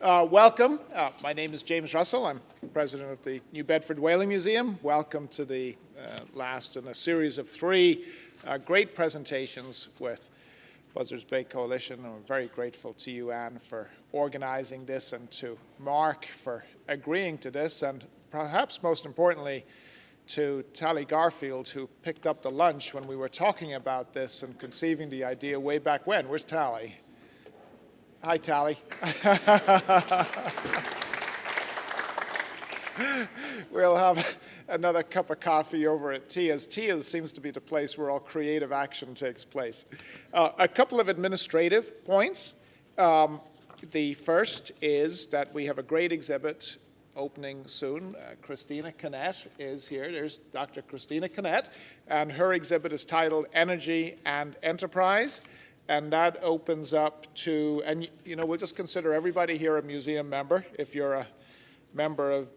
Welcome. My name is James Russell. I'm president of the New Bedford Whaling Museum. Welcome to the last in a series of three great presentations with Buzzards Bay Coalition. And we're very grateful to you, Anne, for organizing this, and to Mark for agreeing to this, and perhaps most importantly, to Tally Garfield, who picked up the lunch when we were talking about this and conceiving the idea way back when. Where's Tally? Hi, Tally. We'll have another cup of coffee over at Tia's. Tia's seems to be the place where all creative action takes place. A couple of administrative points. The first is that we have a great exhibit opening soon. Christina Canet is here. There's Dr. Christina Canet, and her exhibit is titled Energy and Enterprise. And that opens up to, and you know, we'll just consider everybody here a museum member. If you're a member of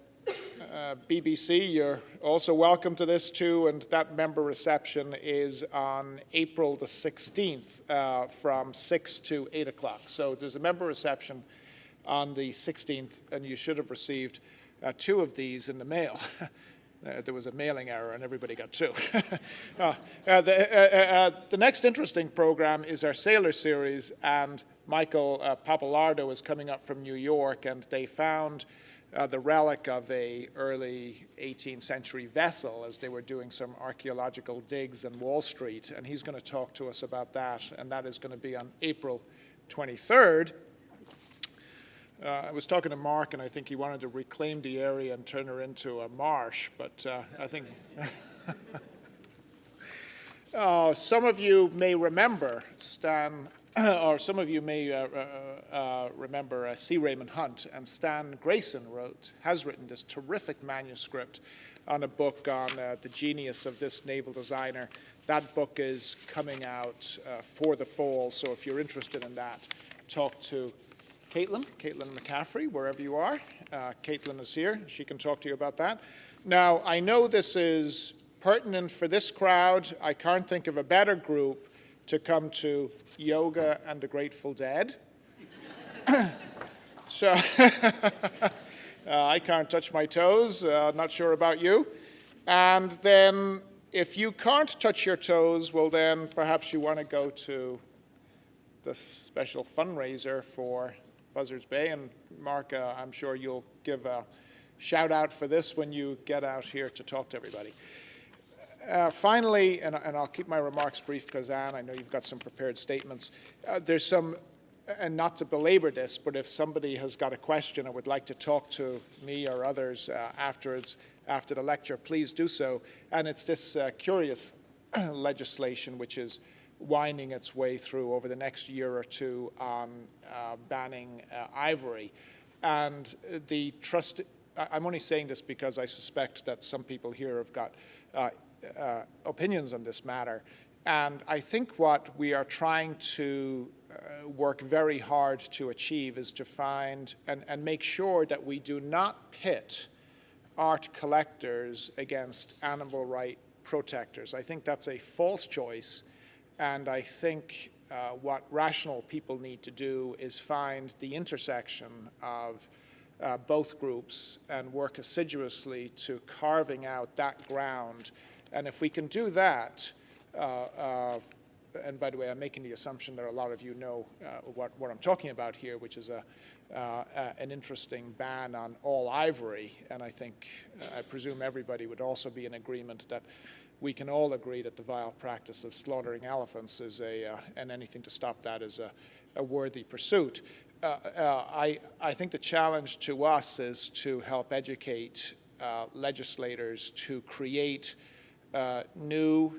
BBC, you're also welcome to this too, and that member reception is on April the 16th from 6 to 8 o'clock. So there's a member reception on the 16th, and you should have received two of these in the mail. There was a mailing error and everybody got two. The next interesting program is our Sailor Series, and Michael Papalardo is coming up from New York, and they found the relic of a early 18th century vessel as they were doing some archaeological digs in Wall Street, and he's going to talk to us about that, and that is going to be on April 23rd. I was talking to Mark, and I think he wanted to reclaim the area and turn her into a marsh, but I think some of you may remember Stan, or some of you may remember C. Raymond Hunt, and Stan Grayson has written this terrific manuscript on a book on the genius of this naval designer. That book is coming out for the fall, so if you're interested in that, talk to Caitlin McCaffrey, wherever you are. Caitlin is here. She can talk to you about that. Now, I know this is pertinent for this crowd. I can't think of a better group to come to yoga and the Grateful Dead. So I can't touch my toes. Not sure about you. And then if you can't touch your toes, well then perhaps you want to go to the special fundraiser for Buzzards Bay, and Mark, I'm sure you'll give a shout out for this when you get out here to talk to everybody. Finally, and I'll keep my remarks brief because Anne, I know you've got some prepared statements. There's some, and not to belabor this, but if somebody has got a question or would like to talk to me or others after the lecture, please do so. And it's this curious legislation which is winding its way through over the next year or two on banning ivory. And the trust, I'm only saying this because I suspect that some people here have got opinions on this matter. And I think what we are trying to work very hard to achieve is to find and make sure that we do not pit art collectors against animal right protectors. I think that's a false choice. And I think what rational people need to do is find the intersection of both groups and work assiduously to carving out that ground. And if we can do that, and by the way, I'm making the assumption that a lot of you know what I'm talking about here, which is an interesting ban on all ivory. And I think, I presume everybody would also be in agreement that we can all agree that the vile practice of slaughtering elephants is and anything to stop that is a worthy pursuit. I think the challenge to us is to help educate legislators to create new,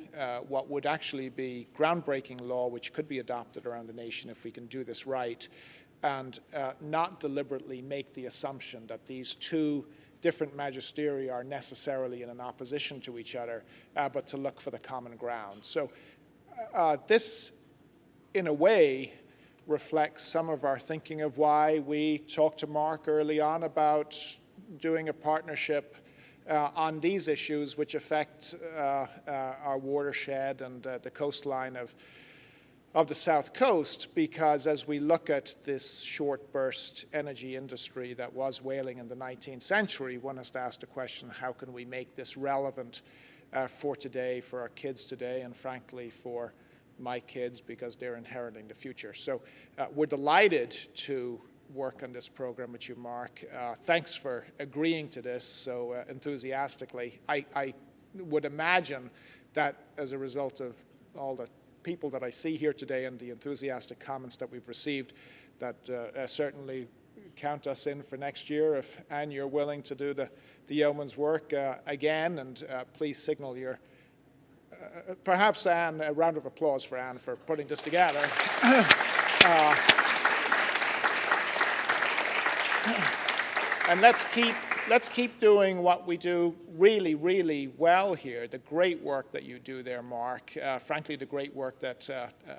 what would actually be groundbreaking law, which could be adopted around the nation if we can do this right, and not deliberately make the assumption that these two different magisteria are necessarily in an opposition to each other, but to look for the common ground. So this, in a way, reflects some of our thinking of why we talked to Mark early on about doing a partnership on these issues which affect our watershed and the coastline of the South Coast, because as we look at this short burst energy industry that was whaling in the 19th century, one has to ask the question, how can we make this relevant for today, for our kids today, and frankly for my kids, because they're inheriting the future. So we're delighted to work on this program with you, Mark. Thanks for agreeing to this so enthusiastically. I would imagine that as a result of all the people that I see here today and the enthusiastic comments that we've received, that certainly count us in for next year if, Anne, you're willing to do the yeoman's work again, and please signal your, perhaps Anne, a round of applause for Anne for putting this together. And let's keep doing what we do really, really well here. The great work that you do there, Mark. Frankly, the great work that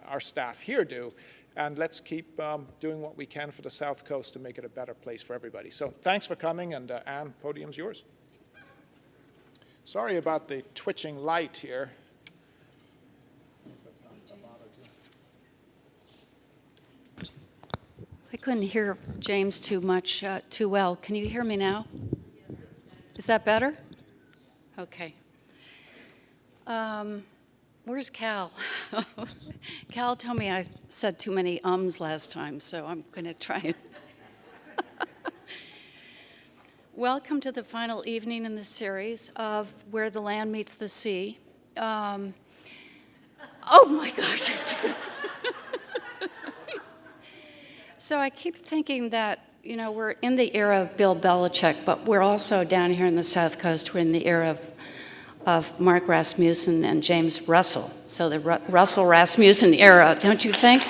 our staff here do. And let's keep doing what we can for the South Coast to make it a better place for everybody. So thanks for coming, and Anne, podium's yours. Sorry about the twitching light here. I couldn't hear James too well. Can you hear me now? Is that better? Okay. Where's Cal? Cal told me I said too many ums last time, so I'm going to try it. Welcome to the final evening in the series of Where the Land Meets the Sea. Oh my gosh. So I keep thinking that, you know, we're in the era of Bill Belichick, but we're also down here in the South Coast, we're in the era of Mark Rasmussen and James Russell. So the Russell-Rasmussen era, don't you think?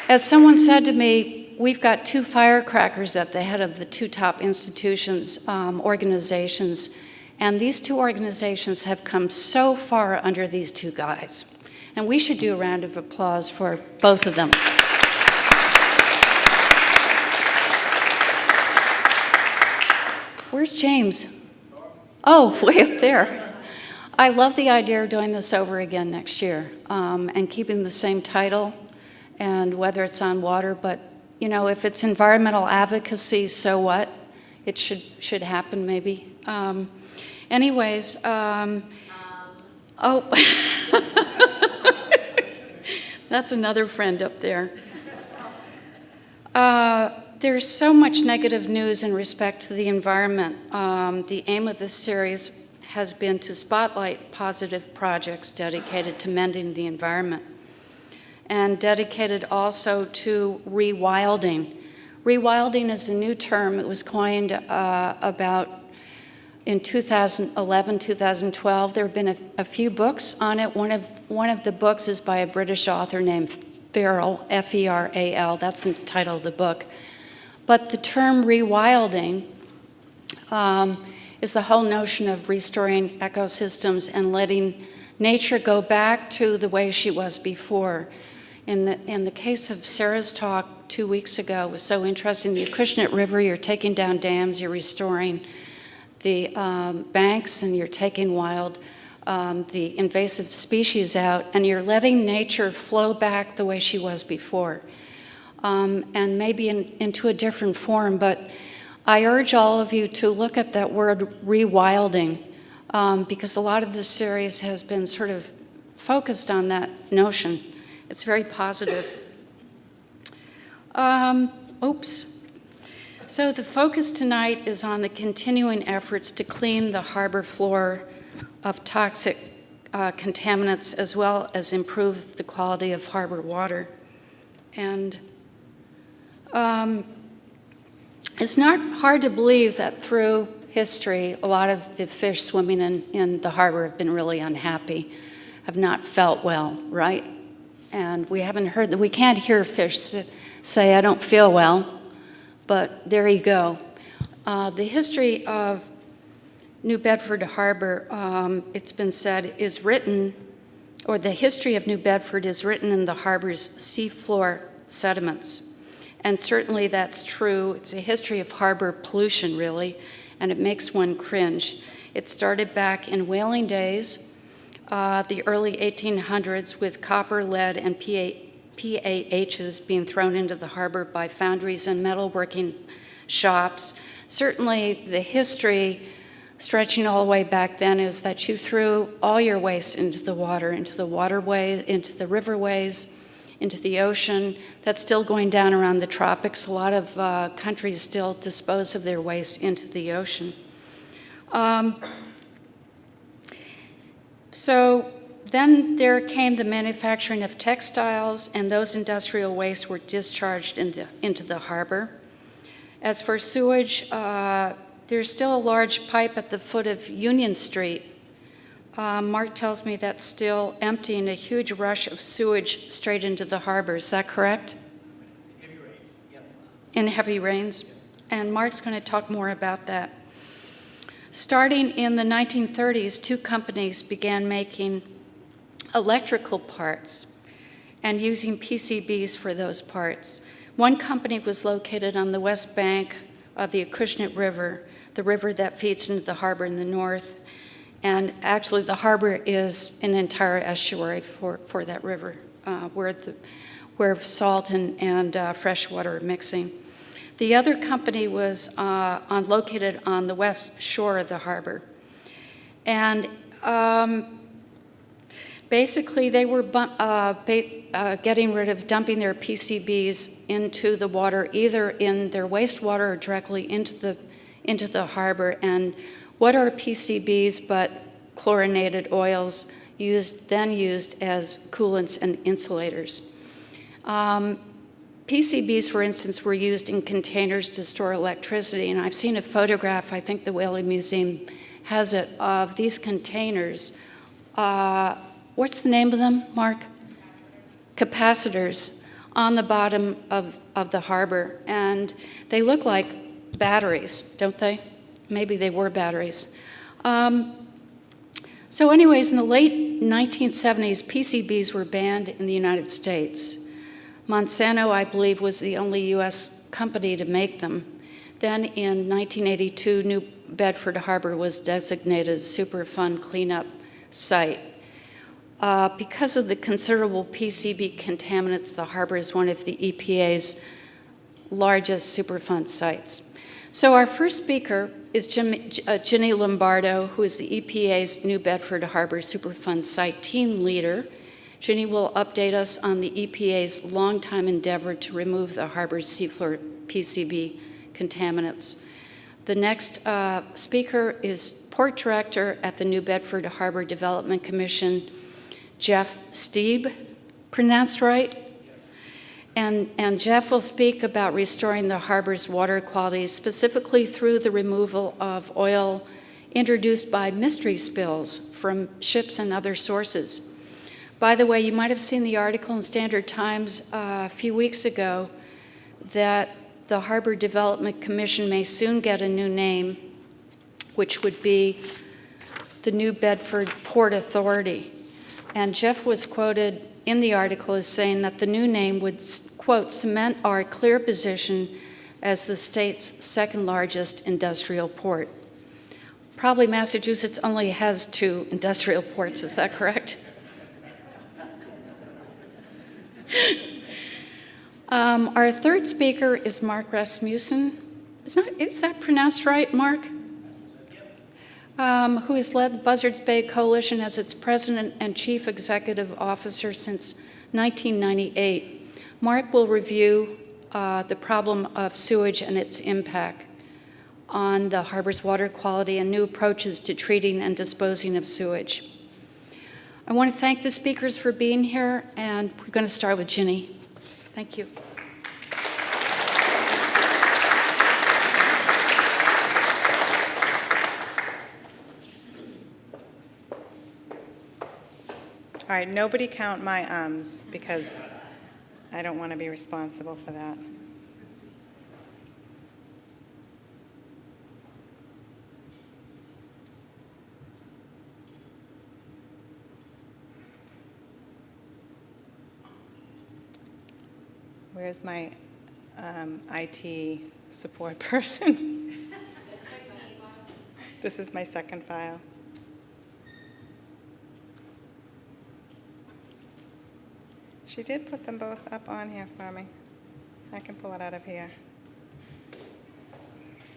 As someone said to me, we've got two firecrackers at the head of the two top institutions, organizations, and these two organizations have come so far under these two guys. And we should do a round of applause for both of them. Where's James? Oh, way up there. I love the idea of doing this over again next year and keeping the same title, and whether it's on water, but you know, if it's environmental advocacy, so what? It should happen maybe. Anyways, oh, that's another friend up there. There's so much negative news in respect to the environment. The aim of this series has been to spotlight positive projects dedicated to mending the environment and dedicated also to rewilding. Rewilding is a new term. It was coined about in 2011, 2012. There have been a few books on it. One of the books is by a British author named Feral, F-E-R-A-L. That's the title of the book. But the term rewilding is the whole notion of restoring ecosystems and letting nature go back to the way she was before. In the case of Sarah's talk 2 weeks ago, it was so interesting. The Acushnet River, you're taking down dams, you're restoring the banks, and you're taking the invasive species out, and you're letting nature flow back the way she was before. And maybe into a different form, but I urge all of you to look at that word rewilding, because a lot of this series has been sort of focused on that notion. It's very positive. Oops. So the focus tonight is on the continuing efforts to clean the harbor floor of toxic contaminants, as well as improve the quality of harbor water. And it's not hard to believe that through history, a lot of the fish swimming in the harbor have been really unhappy, have not felt well, right? And we haven't heard that. We can't hear fish say, I don't feel well, but there you go. The history of New Bedford Harbor, it's been said, is written, or the history of New Bedford is written in the harbor's seafloor sediments. And certainly that's true. It's a history of harbor pollution, really, and it makes one cringe. It started back in whaling days. the early 1800s with copper, lead, and PAHs being thrown into the harbor by foundries and metalworking shops. Certainly the history stretching all the way back then is that you threw all your waste into the water, into the waterways, into the riverways, into the ocean. That's still going down around the tropics. A lot of countries still dispose of their waste into the ocean. So then there came the manufacturing of textiles, and those industrial wastes were discharged into the harbor. As for sewage, there's still a large pipe at the foot of Union Street. Mark tells me that's still emptying a huge rush of sewage straight into the harbor. Is that correct? Heavy rains, yeah. In heavy rains. And Mark's going to talk more about that. Starting in the 1930s, two companies began making electrical parts and using PCBs for those parts. One company was located on the west bank of the Acushnet River, the river that feeds into the harbor in the north. And actually, the harbor is an entire estuary for that river, where salt and fresh water are mixing. The other company was located on the west shore of the harbor. And basically, they were getting rid of dumping their PCBs into the water, either in their wastewater or directly into the harbor. And what are PCBs but chlorinated oils then used as coolants and insulators? PCBs, for instance, were used in containers to store electricity, and I've seen a photograph, I think the Whaley Museum has it, of these containers. What's the name of them, Mark? Capacitors on the bottom of the harbor, and they look like batteries, don't they? Maybe they were batteries. So anyways, in the late 1970s, PCBs were banned in the United States. Monsanto, I believe, was the only U.S. company to make them. Then in 1982, New Bedford Harbor was designated as a Superfund cleanup site. Because of the considerable PCB contaminants, the harbor is one of the EPA's largest Superfund sites. So our first speaker is Ginny Lombardo, who is the EPA's New Bedford Harbor Superfund site team leader. Ginny will update us on the EPA's longtime endeavor to remove the harbor's seafloor PCB contaminants. The next speaker is Port Director at the New Bedford Harbor Development Commission, Jeff Stieb, pronounced right? And Jeff will speak about restoring the harbor's water quality, specifically through the removal of oil introduced by mystery spills from ships and other sources. By the way, you might have seen the article in Standard Times a few weeks ago that the Harbor Development Commission may soon get a new name, which would be the New Bedford Port Authority. And Jeff was quoted in the article as saying that the new name would, quote, cement our clear position as the state's second largest industrial port. Probably Massachusetts only has 2 industrial ports, is that correct? Our third speaker is Mark Rasmussen. Is that pronounced right, Mark? Who has led the Buzzards Bay Coalition as its president and chief executive officer since 1998. Mark will review the problem of sewage and its impact on the harbor's water quality and new approaches to treating and disposing of sewage. I want to thank the speakers for being here, and we're going to start with Ginny. Thank you. All right, nobody count my ums because I don't want to be responsible for that. Where's my IT support person? This is my second file. She did put them both up on here for me. I can pull it out of here.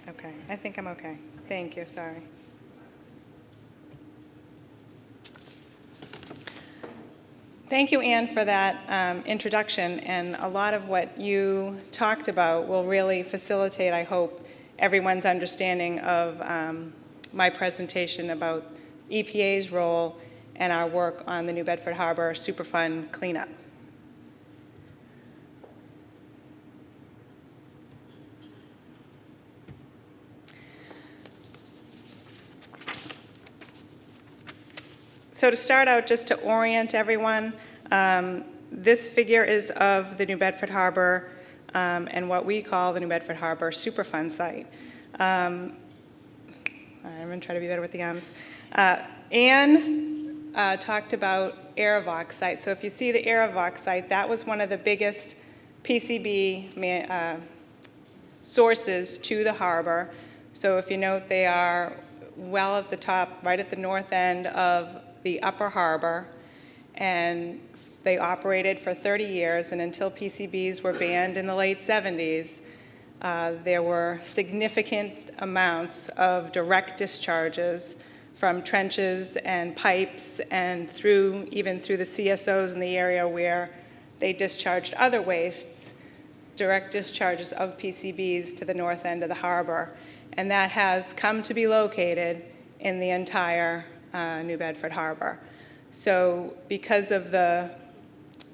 Okay, I think I'm okay. Thank you, sorry. Thank you, Anne, for that introduction, and a lot of what you talked about will really facilitate, I hope, everyone's understanding of my presentation about EPA's role and our work on the New Bedford Harbor Superfund cleanup. So to start out, just to orient everyone, this figure is of the New Bedford Harbor and what we call the New Bedford Harbor Superfund site. I'm going to try to be better with the Anne talked about Aerovox site. So if you see the Aerovox site, that was one of the biggest PCB sources to the harbor. So if you note, they are well at the top, right at the north end of the upper harbor, and they operated for 30 years, and until PCBs were banned in the late 70s, there were significant amounts of direct discharges from trenches and pipes and even through the CSOs in the area where they discharged other wastes, direct discharges of PCBs to the north end of the harbor. And that has come to be located in the entire New Bedford Harbor. So because of the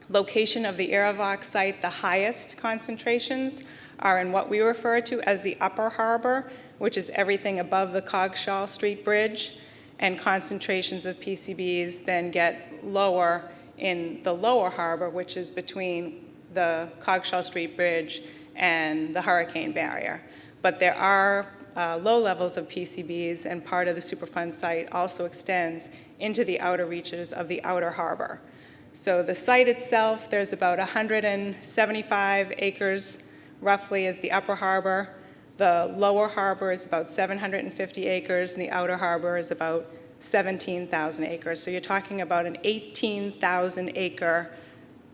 location of the Aerovox site, the highest concentrations are in what we refer to as the upper harbor, which is everything above the Coggeshall Street Bridge, and concentrations of PCBs then get lower in the lower harbor, which is between the Coggeshall Street Bridge and the hurricane barrier. But there are low levels of PCBs, and part of the Superfund site also extends into the outer reaches of the outer harbor. So the site itself, there's about 175 acres roughly is the upper harbor. The lower harbor is about 750 acres, and the outer harbor is about 17,000 acres. So you're talking about an 18,000 acre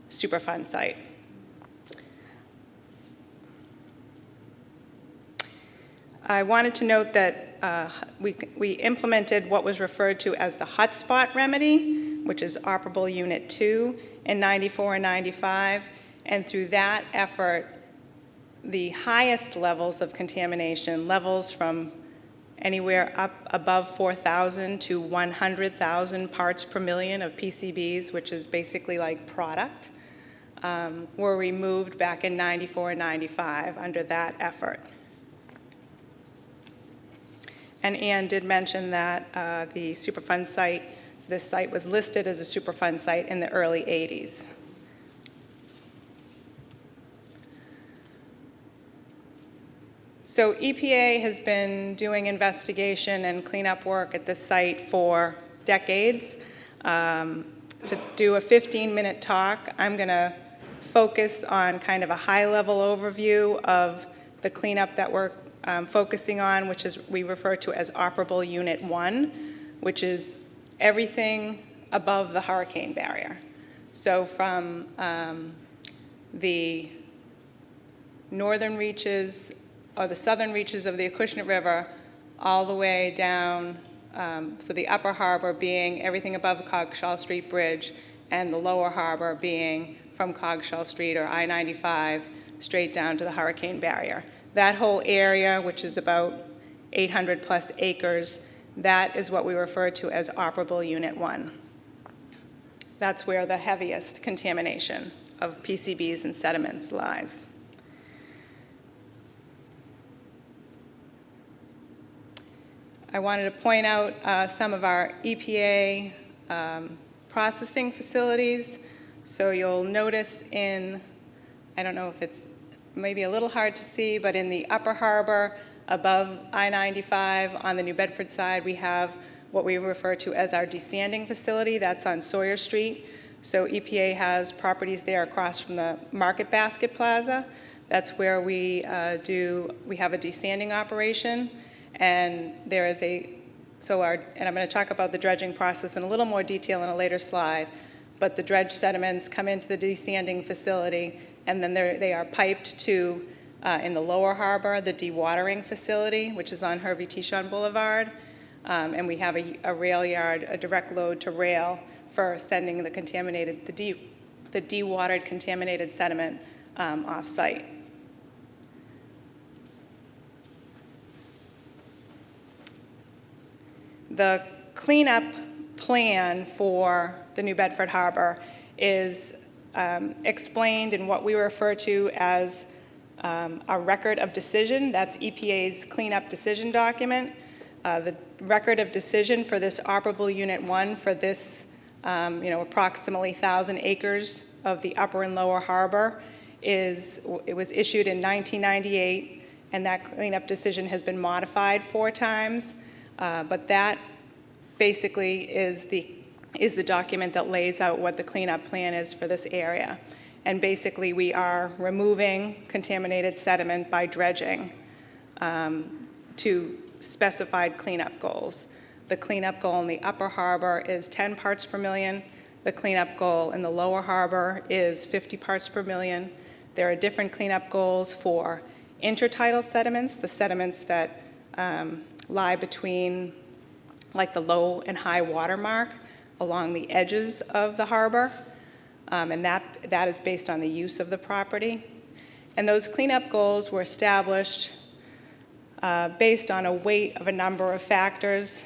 Superfund site. I wanted to note that we implemented what was referred to as the hotspot remedy, which is operable unit 2 in 94 and 95. And through that effort, the highest levels of contamination, levels from anywhere up above 4,000 to 100,000 parts per million of PCBs, which is basically like product, were removed back in 94 and 95 under that effort. And Anne did mention that the Superfund site, this site was listed as a Superfund site in the early 80s. So EPA has been doing investigation and cleanup work at this site for decades. To do a 15-minute talk, I'm going to focus on kind of a high-level overview of the cleanup that we're focusing on, which is we refer to as operable unit 1, which is everything above the hurricane barrier. So from the northern reaches or the southern reaches of the Acushnet River all the way down, so the upper harbor being everything above the Coggeshall Street Bridge, and the lower harbor being from Coggeshall Street or I-95 straight down to the hurricane barrier. That whole area, which is about 800 plus acres, that is what we refer to as operable unit 1. That's where the heaviest contamination of PCBs and sediments lies. I wanted to point out some of our EPA processing facilities. So you'll notice in, I don't know if it's maybe a little hard to see, but in the upper harbor above I-95 on the New Bedford side, we have what we refer to as our desanding facility. That's on Sawyer Street. So EPA has properties there across from the Market Basket Plaza. That's where we have a desanding operation. And there is and I'm going to talk about the dredging process in a little more detail in a later slide, but the dredged sediments come into the desanding facility, and then they are piped to, in the lower harbor, the dewatering facility, which is on Hervey Tishon Boulevard. And we have a rail yard, a direct load to rail for sending the contaminated, the dewatered contaminated sediment off-site. The cleanup plan for the New Bedford Harbor is explained in what we refer to as a record of decision. That's EPA's cleanup decision document. The record of decision for this operable Unit 1 for this approximately 1,000 acres of the upper and lower harbor it was issued in 1998, and that cleanup decision has been modified 4 times. But that basically is the document that lays out what the cleanup plan is for this area. And basically we are removing contaminated sediment by dredging to specified cleanup goals. The cleanup goal in the upper harbor is 10 parts per million. The cleanup goal in the lower harbor is 50 parts per million. There are different cleanup goals for intertidal sediments, the sediments that lie between like the low and high water mark along the edges of the harbor. And that is based on the use of the property. And those cleanup goals were established based on a weight of a number of factors,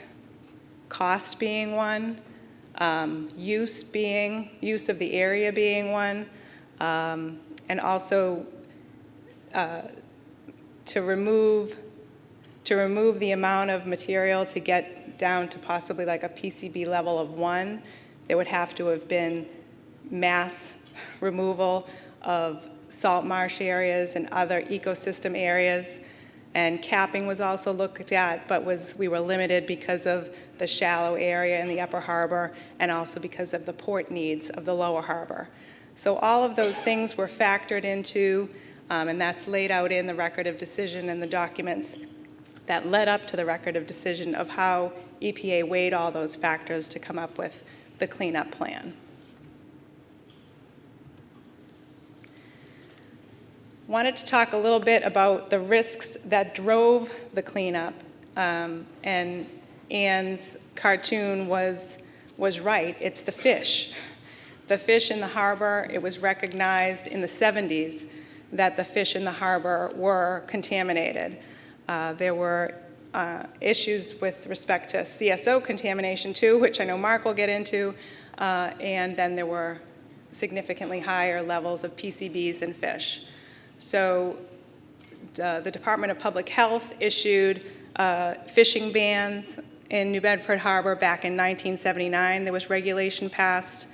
cost being one, use of the area being one, and also to remove the amount of material to get down to possibly like a PCB level of 1, there would have to have been mass removal of salt marsh areas and other ecosystem areas. And capping was also looked at, but we were limited because of the shallow area in the upper harbor and also because of the port needs of the lower harbor. So all of those things were factored into, and that's laid out in the record of decision and the documents that led up to the record of decision of how EPA weighed all those factors to come up with the cleanup plan. Wanted to talk a little bit about the risks that drove the cleanup, and Ann's cartoon was right. It's the fish. The fish in the harbor, it was recognized in the 70s that the fish in the harbor were contaminated. There were issues with respect to CSO contamination too, which I know Mark will get into, and then there were significantly higher levels of PCBs in fish. So the Department of Public Health issued fishing bans in New Bedford Harbor back in 1979. There was regulation passed,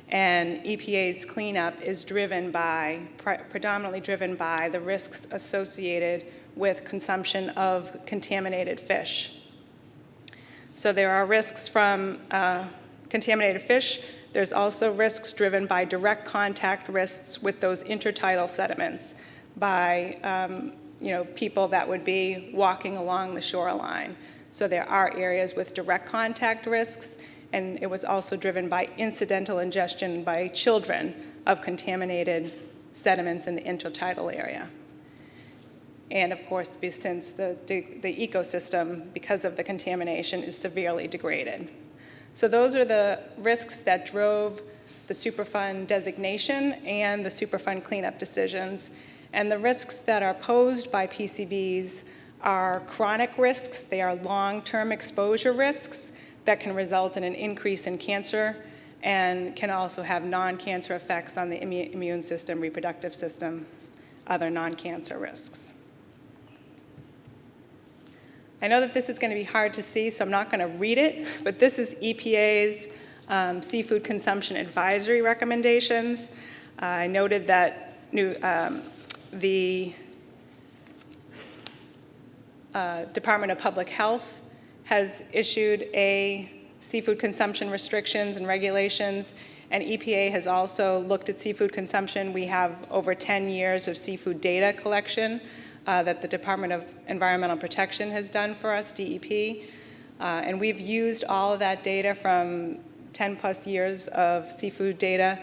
and EPA's cleanup is predominantly driven by the risks associated with consumption of contaminated fish. So there are risks from contaminated fish. There's also risks driven by direct contact risks with those intertidal sediments by people that would be walking along the shoreline. So there are areas with direct contact risks, and it was also driven by incidental ingestion by children of contaminated sediments in the intertidal area. And of course, since the ecosystem, because of the contamination, is severely degraded. So those are the risks that drove the Superfund designation and the Superfund cleanup decisions. And the risks that are posed by PCBs are chronic risks. They are long-term exposure risks that can result in an increase in cancer and can also have non-cancer effects on the immune system, reproductive system, other non-cancer risks. I know that this is going to be hard to see, so I'm not going to read it, but this is EPA's seafood consumption advisory recommendations. I noted that the Department of Public Health has issued a seafood consumption restrictions and regulations, and EPA has also looked at seafood consumption. We have over 10 years of seafood data collection that the Department of Environmental Protection has done for us, DEP. And we've used all of that data from 10-plus years of seafood data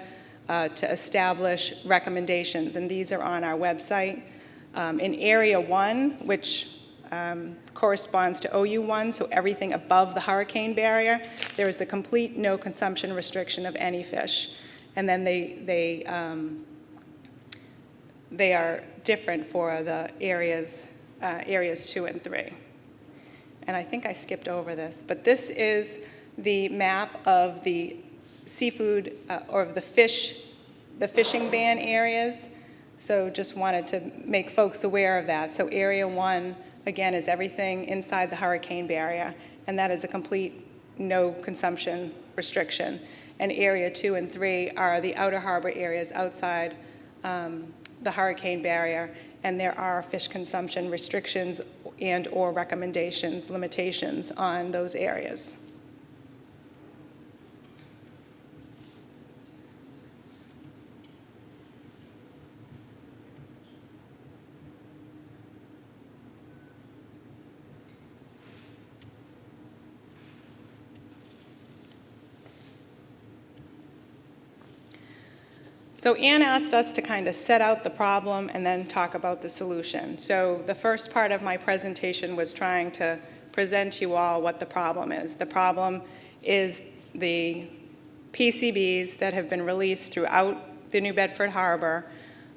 to establish recommendations, and these are on our website. In Area 1, which corresponds to OU1, so everything above the hurricane barrier, there is a complete no consumption restriction of any fish. And then they are different for the areas 2 and 3. And I think I skipped over this, but this is the map of the seafood or the fishing ban areas. So just wanted to make folks aware of that. So Area 1, again, is everything inside the hurricane barrier, and that is a complete no consumption restriction. And Area 2 and 3 are the outer harbor areas outside the hurricane barrier, and there are fish consumption restrictions and or recommendations, limitations on those areas. So Ann asked us to kind of set out the problem and then talk about the solution. So the first part of my presentation was trying to present to you all what the problem is. The problem is the PCBs that have been released throughout the New Bedford Harbor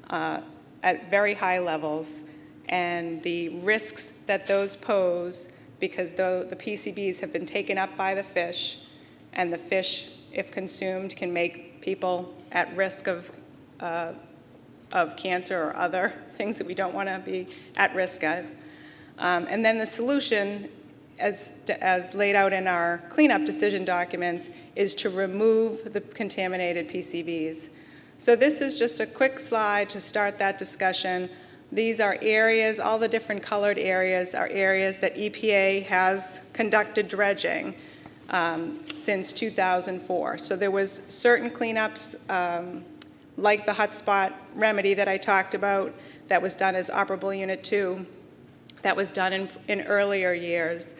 at very high levels, and the risks that those pose because the PCBs have been taken up by the fish, and the fish, if consumed, can make people at risk of cancer or other things that we don't want to be at risk of. And then the solution, as laid out in our cleanup decision documents, is to remove the contaminated PCBs. So this is just a quick slide to start that discussion. These are areas, all the different colored areas are areas that EPA has conducted dredging since 2004. So there was certain cleanups, like the hotspot remedy that I talked about, that was done as operable Unit 2, that was done in earlier years.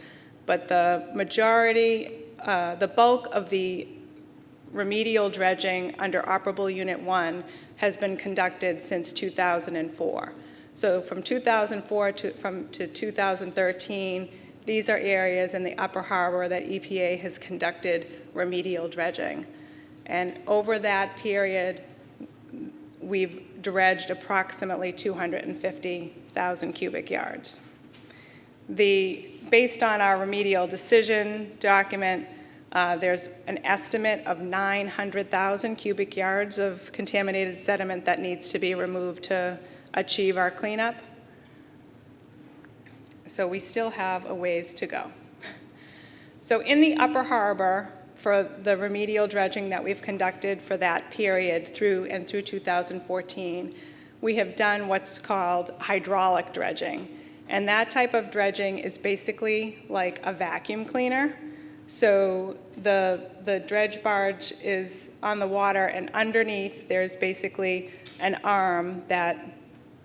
But the majority, the bulk of the remedial dredging under operable Unit 1 has been conducted since 2004. So from 2004 to 2013, these are areas in the upper harbor that EPA has conducted remedial dredging. And over that period, we've dredged approximately 250,000 cubic yards. Based on our remedial decision document, there's an estimate of 900,000 cubic yards of contaminated sediment that needs to be removed to achieve our cleanup. So we still have a ways to go. So in the upper harbor, for the remedial dredging that we've conducted for that period through 2014, we have done what's called hydraulic dredging. And that type of dredging is basically like a vacuum cleaner. So the dredge barge is on the water, and underneath there's basically an arm that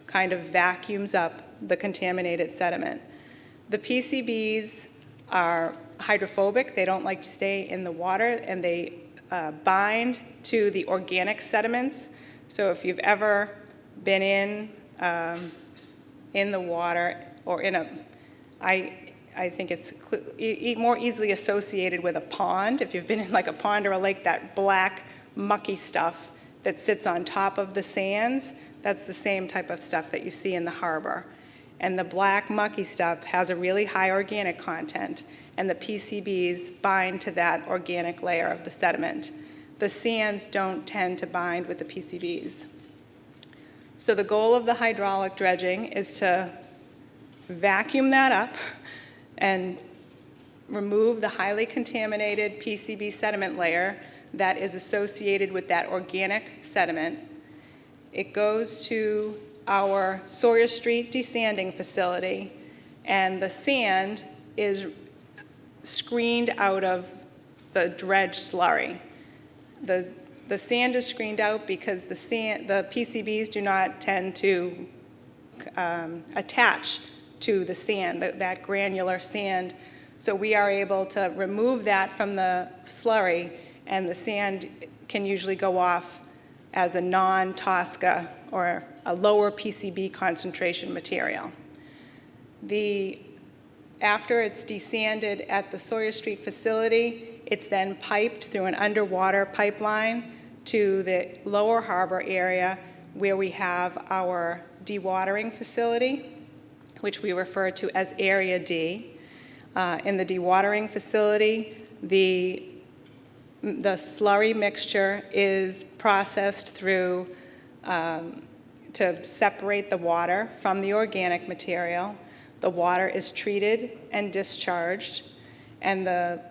kind of vacuums up the contaminated sediment. The PCBs are hydrophobic. They don't like to stay in the water, and they bind to the organic sediments. So if you've ever been in the water or I think it's more easily associated with a pond. If you've been in like a pond or a lake, that black mucky stuff that sits on top of the sands, that's the same type of stuff that you see in the harbor. And the black mucky stuff has a really high organic content, and the PCBs bind to that organic layer of the sediment. The sands don't tend to bind with the PCBs. So the goal of the hydraulic dredging is to vacuum that up and remove the highly contaminated PCB sediment layer that is associated with that organic sediment. It goes to our Sawyer Street desanding facility, and the sand is screened out of the dredge slurry. The sand is screened out because the PCBs do not tend to attach to the sand, that granular sand. So we are able to remove that from the slurry and the sand can usually go off as a non-TSCA or a lower PCB concentration material. After it's desanded at the Sawyer Street facility, it's then piped through an underwater pipeline to the lower harbor area where we have our dewatering facility, which we refer to as Area D. In the dewatering facility, the slurry mixture is processed through to separate the water from the organic material. The water is treated and discharged, and the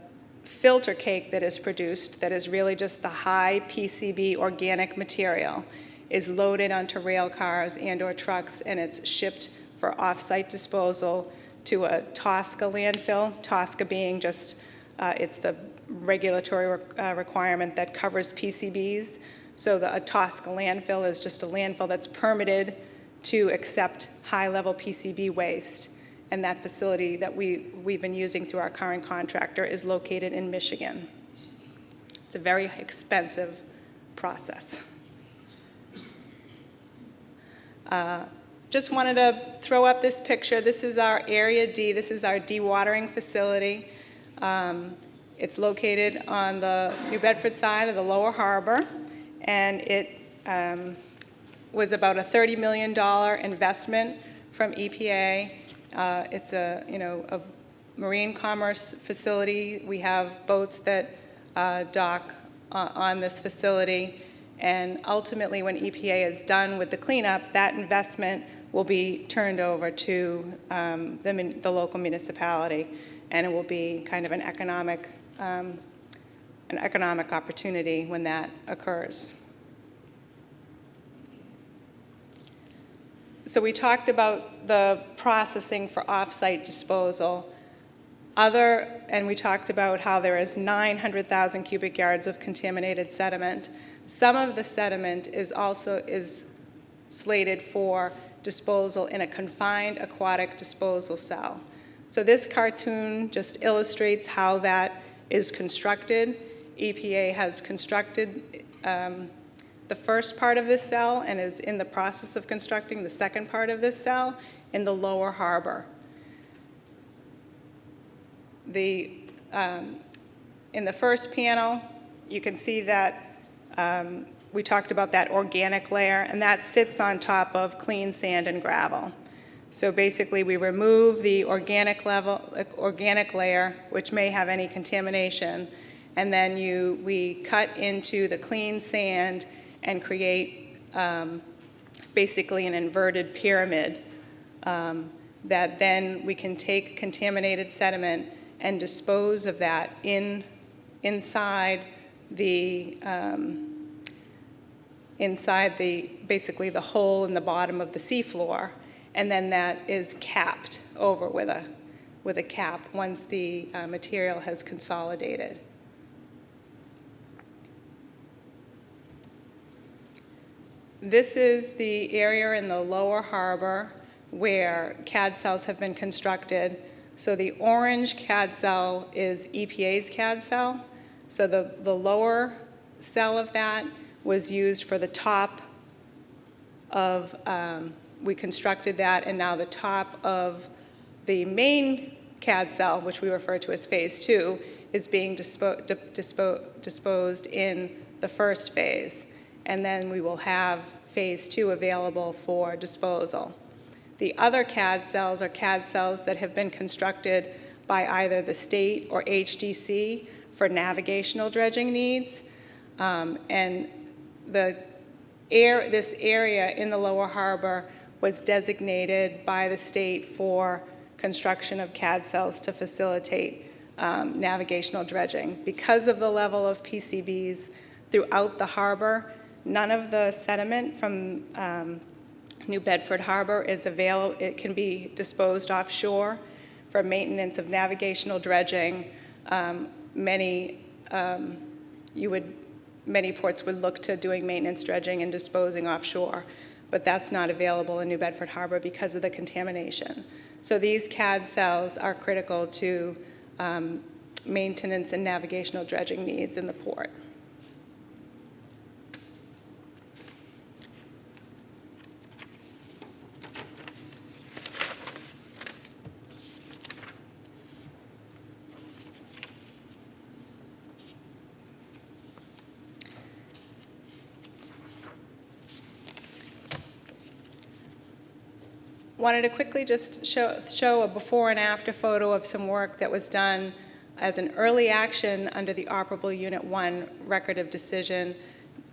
filter cake that is produced, that is really just the high PCB organic material, is loaded onto rail cars and/or trucks, and it's shipped for off-site disposal to a TSCA landfill. TSCA being just, it's the regulatory requirement that covers PCBs. So a TSCA landfill is just a landfill that's permitted to accept high-level PCB waste. And that facility that we've been using through our current contractor is located in Michigan. It's a very expensive process. Just wanted to throw up this picture. This is our Area D. This is our dewatering facility. It's located on the New Bedford side of the lower harbor, and it was about a $30 million investment from EPA. It's a marine commerce facility. We have boats that dock on this facility, and ultimately when EPA is done with the cleanup, that investment will be turned over to the local municipality, and it will be kind of an economic opportunity when that occurs. So we talked about the processing for off-site disposal. And we talked about how there is 900,000 cubic yards of contaminated sediment. Some of the sediment is slated for disposal in a confined aquatic disposal cell. So this cartoon just illustrates how that is constructed. EPA has constructed the first part of this cell and is in the process of constructing the second part of this cell in the lower harbor. In the first panel, you can see that we talked about that organic layer, and that sits on top of clean sand and gravel. So basically, we remove the organic layer, which may have any contamination, and then we cut into the clean sand and create basically an inverted pyramid that then we can take contaminated sediment and dispose of that inside basically the hole in the bottom of the seafloor, and then that is capped over with a cap once the material has consolidated. This is the area in the lower harbor where CAD cells have been constructed. So the orange CAD cell is EPA's CAD cell. So the lower cell of that was used for the top of, we constructed that, and now the top of the main CAD cell, which we refer to as phase 2, is being disposed in the first phase. And then we will have phase 2 available for disposal. The other CAD cells are CAD cells that have been constructed by either the state or HDC for navigational dredging needs. And this area in the lower harbor was designated by the state for construction of CAD cells to facilitate navigational dredging. Because of the level of PCBs throughout the harbor, none of the sediment from New Bedford Harbor is available. It can be disposed offshore for maintenance of navigational dredging. Many ports would look to doing maintenance dredging and disposing offshore, but that's not available in New Bedford Harbor because of the contamination. So these CAD cells are critical to maintenance and navigational dredging needs in the port. Wanted to quickly just show a before and after photo of some work that was done as an early action under the Operable Unit 1 Record of Decision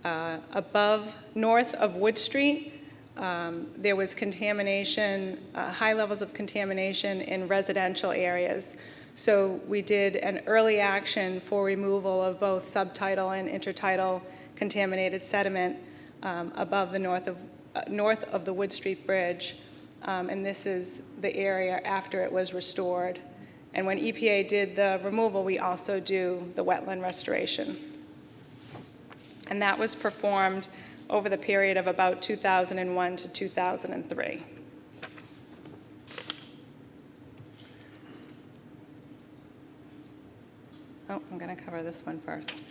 north of Wood Street. There was contamination, high levels of contamination in residential areas. So we did an early action for removal of both subtidal and intertidal contaminated sediment above the north of the Wood Street Bridge. And this is the area after it was restored. And when EPA did the removal, we also do the wetland restoration. And that was performed over the period of about 2001 to 2003. Oh, I'm going to cover this one first.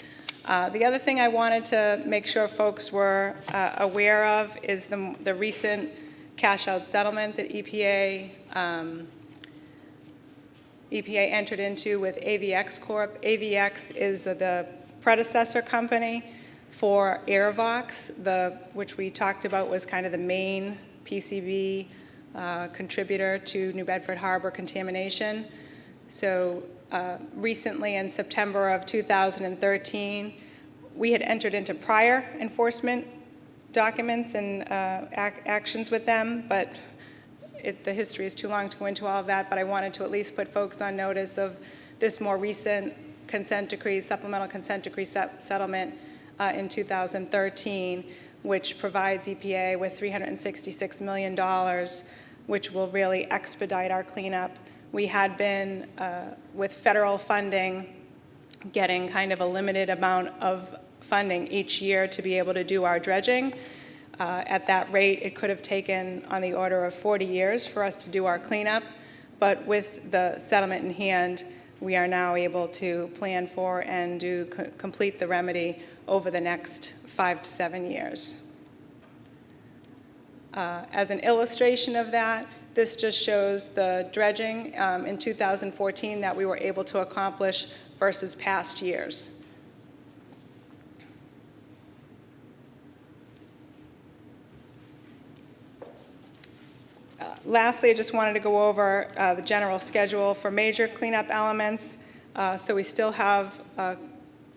The other thing I wanted to make sure folks were aware of is the recent cash-out settlement that EPA entered into with AVX Corp. AVX is the predecessor company for Airvox, which we talked about was kind of the main PCB contributor to New Bedford Harbor contamination. So recently in September of 2013, we had entered into prior enforcement documents and actions with them, but the history is too long to go into all of that, but I wanted to at least put folks on notice of this more recent consent decree, supplemental consent decree settlement in 2013, which provides EPA with $366 million, which will really expedite our cleanup. We had been, with federal funding, getting kind of a limited amount of funding each year to be able to do our dredging. At that rate, it could have taken on the order of 40 years for us to do our cleanup, but with the settlement in hand, we are now able to plan for and complete the remedy over the next 5 to 7 years. As an illustration of that, this just shows the dredging in 2014 that we were able to accomplish versus past years. Lastly, I just wanted to go over the general schedule for major cleanup elements. So we still have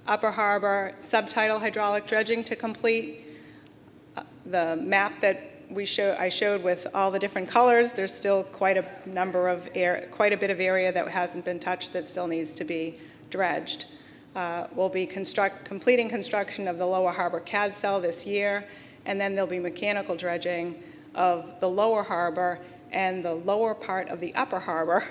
Upper Harbor subtidal hydraulic dredging to complete. The map that I showed with all the different colors, there's still quite a bit of area that hasn't been touched that still needs to be dredged. We'll be completing construction of the Lower Harbor CAD cell this year, and then there'll be mechanical dredging of the Lower Harbor and the lower part of the Upper Harbor,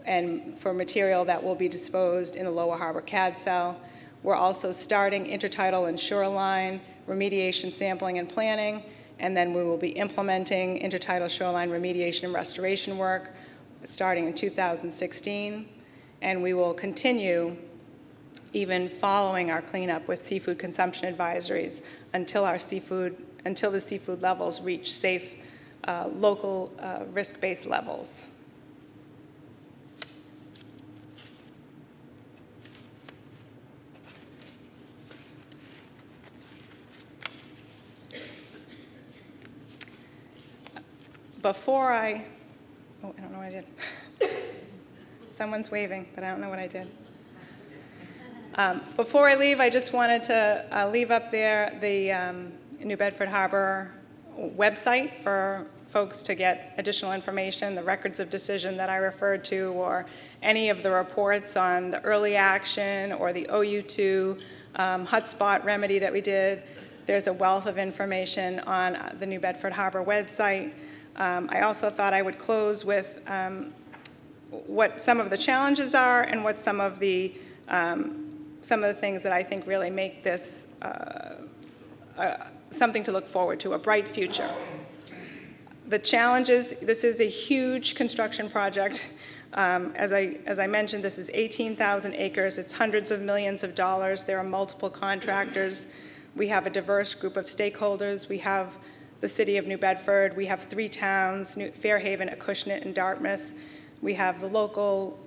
and for material that will be disposed in the Lower Harbor CAD cell. We're also starting intertidal and shoreline remediation sampling and planning, and then we will be implementing intertidal shoreline remediation and restoration work starting in 2016. And we will continue even following our cleanup with seafood consumption advisories until the seafood levels reach safe local risk-based levels. I don't know what I did. Someone's waving, but I don't know what I did. Before I leave, I just wanted to leave up there the New Bedford Harbor website for folks to get additional information, the records of decision that I referred to, or any of the reports on the early action or the OU2 hotspot remedy that we did. There's a wealth of information on the New Bedford Harbor website. I also thought I would close with what some of the challenges are and what some of the things that I think really make this something to look forward to, a bright future. The challenges, this is a huge construction project. As I mentioned, this is 18,000 acres. It's hundreds of millions of dollars. There are multiple contractors. We have a diverse group of stakeholders. We have the city of New Bedford. We have 3 towns, Fairhaven, Acushnet, and Dartmouth. We have the local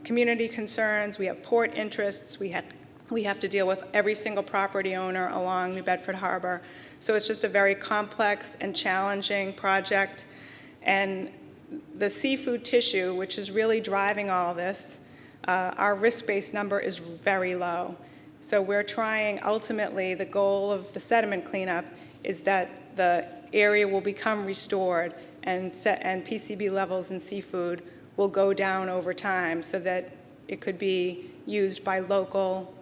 community concerns. We have port interests. We have to deal with every single property owner along New Bedford Harbor. So it's just a very complex and challenging project. And the seafood tissue, which is really driving all this, our risk-based number is very low. So we're trying, ultimately, the goal of the sediment cleanup is that the area will become restored and PCB levels in seafood will go down over time so that it could be used by local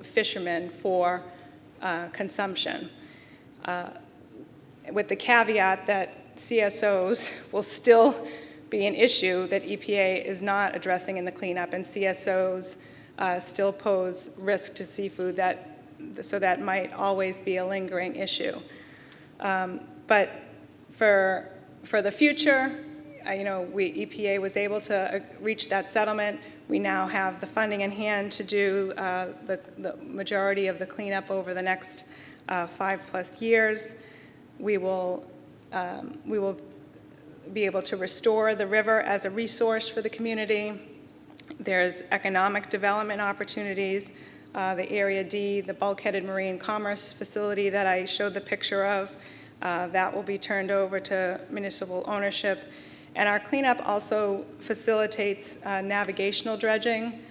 fishermen for consumption. With the caveat that CSOs will still be an issue that EPA is not addressing in the cleanup, and CSOs still pose risk to seafood, so that might always be a lingering issue. But for the future, EPA was able to reach that settlement. We now have the funding in hand to do the majority of the cleanup over the next 5+ years. We will be able to restore the river as a resource for the community. There's economic development opportunities. The Area D, the bulkheaded marine commerce facility that I showed the picture of, that will be turned over to municipal ownership. And our cleanup also facilitates navigational dredging,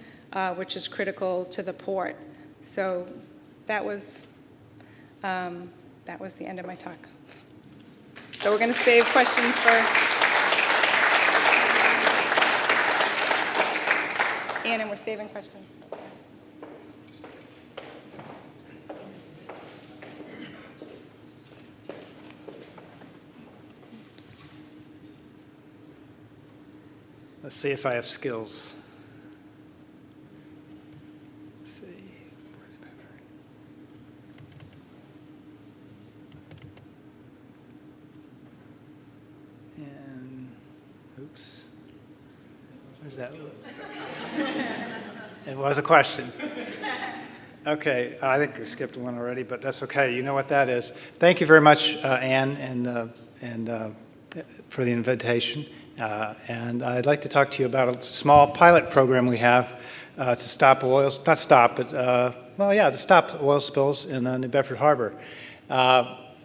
which is critical to the port. So that was the end of my talk. So we're going to save questions for Ann, and we're saving questions. Let's see if I have skills. Let's see. And, oops. Where's that? It was a question. Okay, I think I skipped one already, but that's okay. You know what that is. Thank you very much, Ann, and for the invitation. And I'd like to talk to you about a small pilot program we have to stop oil, not stop, but, to stop oil spills in New Bedford Harbor.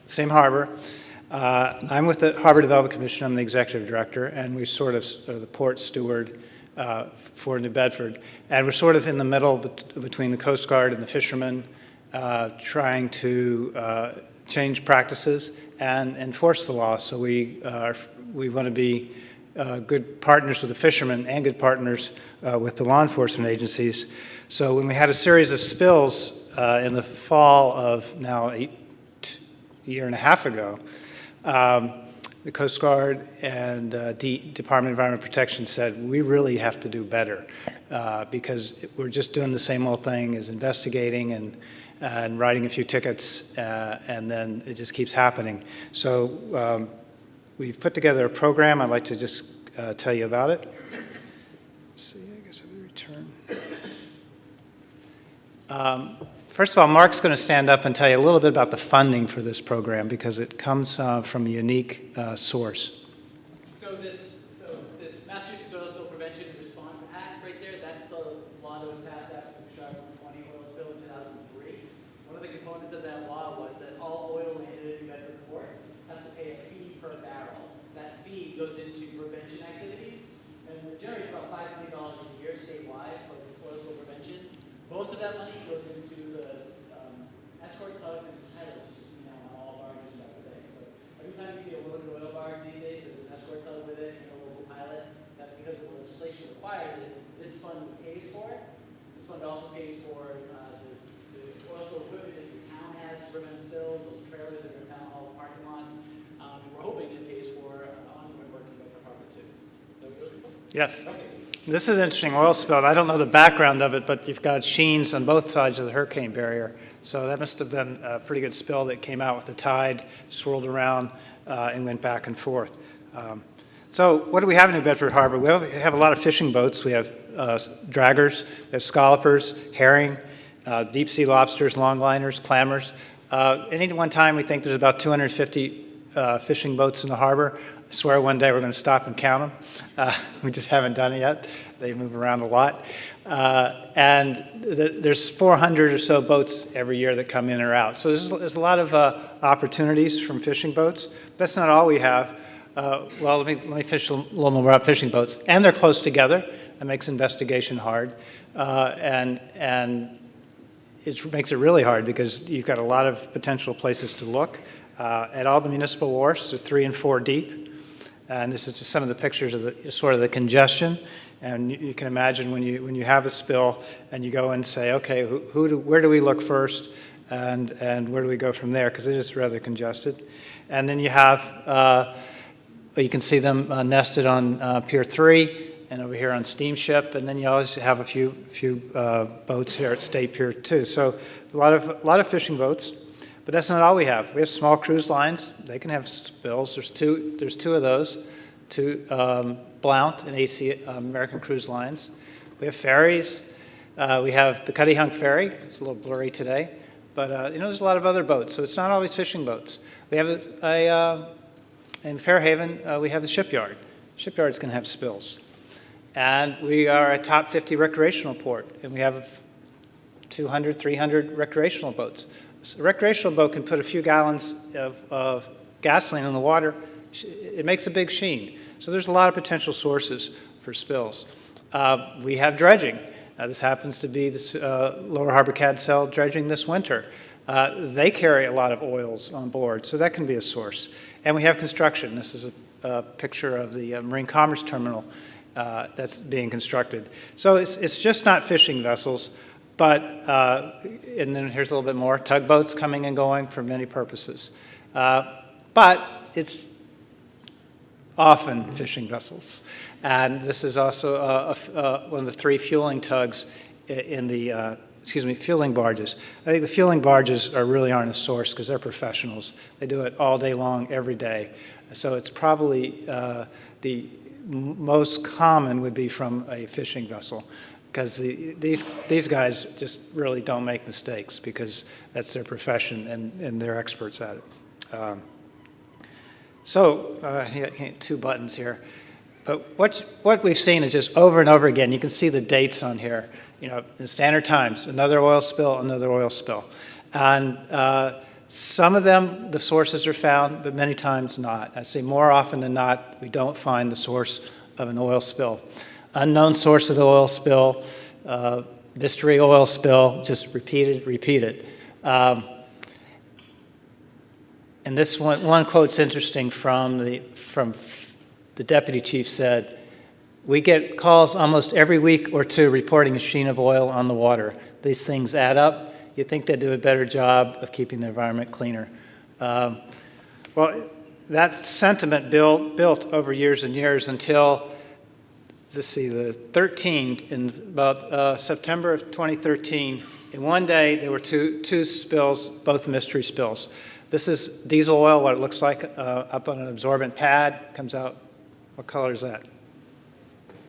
Same harbor. I'm with the Harbor Development Commission. I'm the executive director, and we sort of are the port steward for New Bedford. And we're sort of in the middle between the Coast Guard and the fishermen, trying to change practices and enforce the law. So we want to be good partners with the fishermen and good partners with the law enforcement agencies. So when we had a series of spills in the fall of now a year and a half ago, the Coast Guard and Department of Environmental Protection said, we really have to do better because we're just doing the same old thing as investigating and writing a few tickets, and then it just keeps happening. So we've put together a program. I'd like to just tell you about it. Let's see, I guess I will return. First of all, Mark's going to stand up and tell you a little bit about the funding for this program because it comes from a unique source. So this Massachusetts Oil Spill Prevention and Response Act right there, that's the law that was passed after the Chicago 20 oil spill in 2003. One of the components of that law was that all oil landed in New Bedford ports has to pay a fee per barrel. That fee goes into prevention activities, and it generates about $5 million a year statewide for oil spill prevention. Most of that money goes into the escort tugs and pilots you see now on all barges and everything. So every time you see a loaded oil barge these days, there's an escort tug with it and a local pilot. That's because the legislation requires it. This fund pays for it. This fund also pays for the oil spill equipment that your town has to prevent spills, those trailers in your town hall parking lots. And we're hoping it pays for ongoing work in Bedford Harbor too. So we're looking for. Yes. Okay. This is an interesting oil spill. I don't know the background of it, but you've got sheens on both sides of the hurricane barrier. So that must have been a pretty good spill that came out with the tide, swirled around, and went back and forth. So what do we have in New Bedford Harbor? We have a lot of fishing boats. We have draggers, we have scallopers, herring, deep sea lobsters, longliners, clammers. Any one time we think there's about 250 fishing boats in the harbor. I swear one day we're going to stop and count them. We just haven't done it yet. They move around a lot. And there's 400 or so boats every year that come in or out. So there's a lot of opportunities from fishing boats. That's not all we have. Well, let me finish a little more about fishing boats. And they're close together. That makes investigation hard. And it makes it really hard because you've got a lot of potential places to look. At all the municipal wharfs, they're 3 and 4 deep. And this is just some of the pictures of the sort of the congestion. And you can imagine when you have a spill and you go and say, okay, where do we look first, and where do we go from there? Because it is rather congested. And then you have, you can see them nested on Pier 3 and over here on Steamship. And then you always have a few boats here at State Pier 2. So a lot of fishing boats. But that's not all we have. We have small cruise lines. They can have spills. There's two of those, two Blount and AC American Cruise Lines. We have ferries. We have the Cuddy Hunk Ferry. It's a little blurry today. But there's a lot of other boats, so it's not always fishing boats. We have in Fairhaven, we have the shipyard. Shipyard's going to have spills. And we are a top 50 recreational port, and we have 200, 300 recreational boats. A recreational boat can put a few gallons of gasoline in the water. It makes a big sheen. So there's a lot of potential sources for spills. We have dredging. This happens to be this Lower Harbor Cadcel dredging this winter. They carry a lot of oils on board, so that can be a source. And we have construction. This is a picture of the Marine Commerce Terminal that's being constructed. So it's just not fishing vessels. But, and then here's a little bit more, tugboats coming and going for many purposes. But it's often fishing vessels. And this is also one of the 3 fueling tugs in the, fueling barges. I think the fueling barges really aren't a source because they're professionals. They do it all day long, every day. So it's probably the most common would be from a fishing vessel. Because these guys just really don't make mistakes because that's their profession and they're experts at it. So 2 buttons here. But what we've seen is just over and over again. You can see the dates on here. In Standard Times, another oil spill, another oil spill. And some of them, the sources are found, but many times not. I say more often than not, we don't find the source of an oil spill. Unknown source of the oil spill, mystery oil spill, just repeated. And this one quote's interesting from the deputy chief said, "We get calls almost every week or 2 reporting a sheen of oil on the water. These things add up. You'd think they'd do a better job of keeping the environment cleaner." Well, that sentiment built over years and years until let's see, the 13th, in about September of 2013, in one day there were two spills, both mystery spills. This is diesel oil, what it looks like up on an absorbent pad, comes out, what color is that?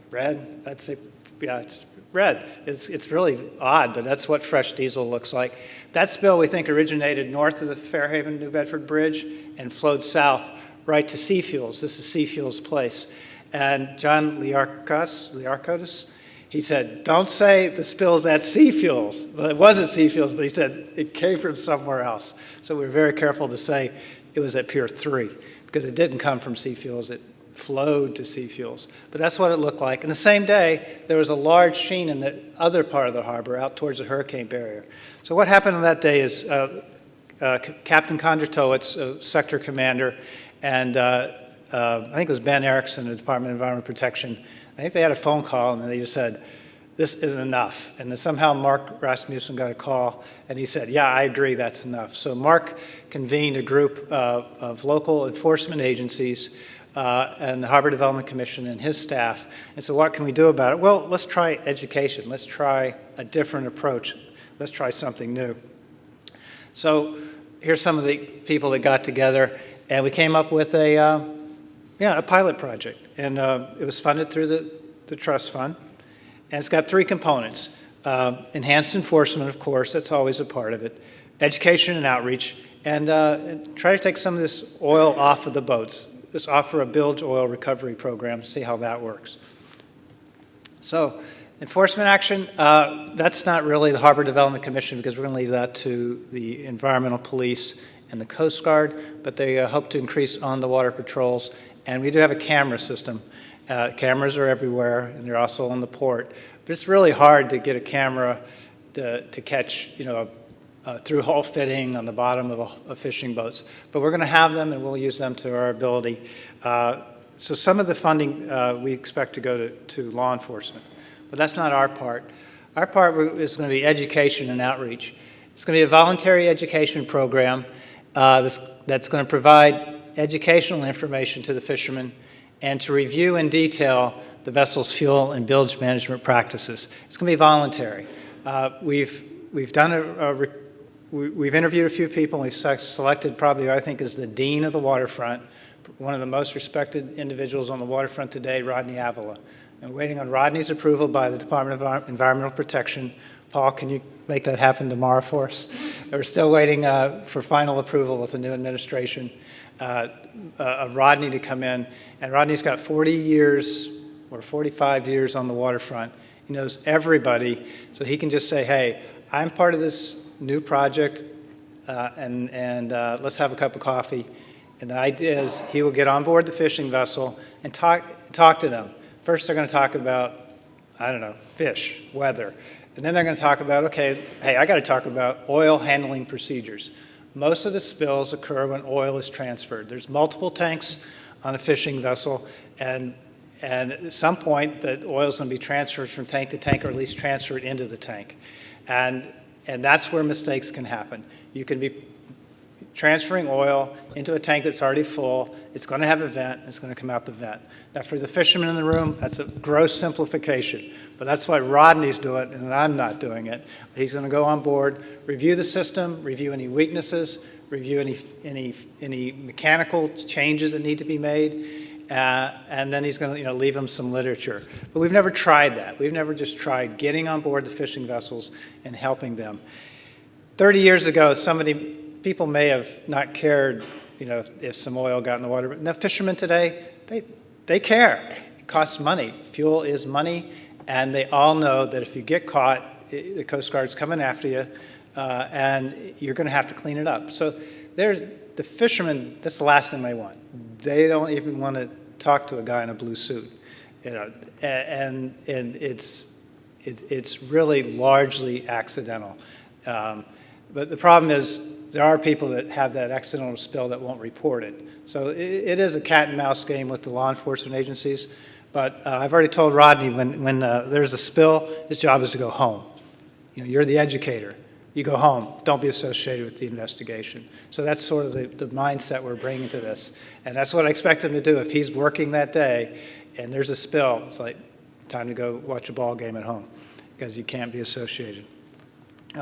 Red? I'd say, yeah, it's red. It's really odd, but that's what fresh diesel looks like. That spill we think originated north of the Fairhaven, New Bedford Bridge and flowed south right to Sea Fuels. This is Sea Fuels Place. And John Liarkotis, he said, don't say the spill's at Sea Fuels. Well, it wasn't Sea Fuels, but he said it came from somewhere else. So we were very careful to say it was at Pier 3, because it didn't come from Sea Fuels, it flowed to Sea Fuels. But that's what it looked like. And the same day, there was a large sheen in the other part of the harbor, out towards the hurricane barrier. So what happened on that day is Captain Kondratowicz, sector commander, and I think it was Ben Erickson of the Department of Environment Protection. I think they had a phone call and they just said, this isn't enough. And then somehow Mark Rasmussen got a call and he said, yeah, I agree, that's enough. So Mark convened a group of local enforcement agencies and the Harbor Development Commission and his staff. And so what can we do about it? Well, let's try education. Let's try a different approach. Let's try something new. So here's some of the people that got together and we came up with a Yeah, a pilot project. And it was funded through the trust fund. And it's got 3 components. Enhanced enforcement, of course, that's always a part of it. Education and outreach. And try to take some of this oil off of the boats. Just offer a bilge oil recovery program, see how that works. So enforcement action, that's not really the Harbor Development Commission because we're going to leave that to the environmental police and the Coast Guard, but they hope to increase on-the-water patrols. And we do have a camera system. Cameras are everywhere, and they're also on the port. But it's really hard to get a camera to catch, through-hull fitting on the bottom of fishing boats. But we're going to have them, and we'll use them to our ability. So some of the funding we expect to go to law enforcement. But that's not our part. Our part is going to be education and outreach. It's going to be a voluntary education program that's going to provide educational information to the fishermen and to review in detail the vessel's fuel and bilge management practices. It's going to be voluntary. We've done we've interviewed a few people, and we've selected probably, I think, is the dean of the waterfront, one of the most respected individuals on the waterfront today, Rodney Avila. And we're waiting on Rodney's approval by the Department of Environmental Protection. Paul, can you make that happen tomorrow for us? We're still waiting for final approval with the new administration of Rodney to come in. And Rodney's got 40 years or 45 years on the waterfront. He knows everybody, so he can just say, hey, I'm part of this new project, and let's have a cup of coffee. And the idea is he will get on board the fishing vessel and talk to them. First, they're going to talk about, I don't know, fish, weather. And then they're going to talk about, okay, hey, I got to talk about oil handling procedures. Most of the spills occur when oil is transferred. There's multiple tanks on a fishing vessel, and at some point, the oil is going to be transferred from tank to tank, or at least transferred into the tank. And that's where mistakes can happen. You can be transferring oil into a tank that's already full. It's going to have a vent. It's going to come out the vent. Now, for the fishermen in the room, that's a gross simplification. But that's why Rodney's doing it, and I'm not doing it. But he's going to go on board, review the system, review any weaknesses, review any mechanical changes that need to be made, and then he's going to leave them some literature. But we've never tried that. We've never just tried getting on board the fishing vessels and helping them. 30 years ago, people may have not cared, if some oil got in the water. But now fishermen today, they care. It costs money. Fuel is money, and they all know that if you get caught, the Coast Guard's coming after you, and you're going to have to clean it up. So the fishermen, that's the last thing they want. They don't even want to talk to a guy in a blue suit, and it's really largely accidental. But the problem is there are people that have that accidental spill that won't report it. So it is a cat and mouse game with the law enforcement agencies. But I've already told Rodney when there's a spill, his job is to go home. You're the educator. You go home. Don't be associated with the investigation. So that's sort of the mindset we're bringing to this. And that's what I expect him to do. If he's working that day and there's a spill, it's like time to go watch a ball game at home because you can't be associated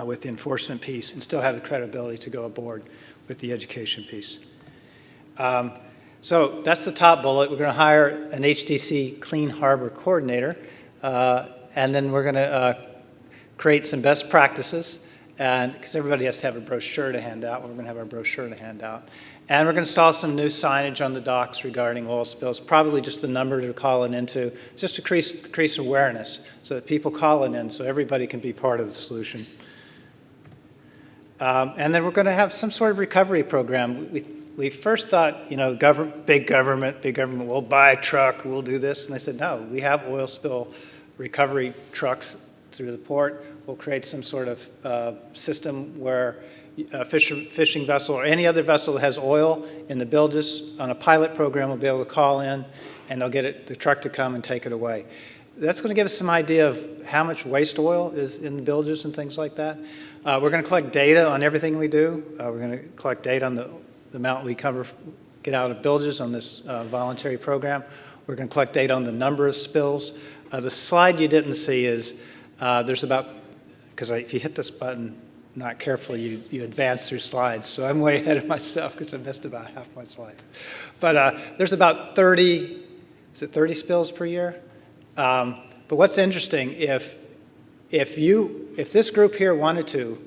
with the enforcement piece and still have the credibility to go aboard with the education piece. So that's the top bullet. We're going to hire an HDC Clean Harbor coordinator, and then we're going to create some best practices, and because everybody has to have a brochure to hand out, we're going to have our brochure to hand out. And we're going to install some new signage on the docks regarding oil spills, probably just the number to call it into, just to increase awareness so that people call it in so everybody can be part of the solution. And then we're going to have some sort of recovery program. We first thought, big government, we'll buy a truck, we'll do this. And I said, no, we have oil spill recovery trucks through the port. We'll create some sort of system where a fishing vessel or any other vessel that has oil in the bilges on a pilot program will be able to call in, and they'll get the truck to come and take it away. That's going to give us some idea of how much waste oil is in the bilges and things like that. We're going to collect data on everything we do. We're going to collect data on the amount we get out of bilges on this voluntary program. We're going to collect data on the number of spills. The slide you didn't see is there's about, because if you hit this button, not careful, you advance through slides. So I'm way ahead of myself because I missed about half my slides. But there's about 30, is it 30 spills per year? But what's interesting, if this group here wanted to,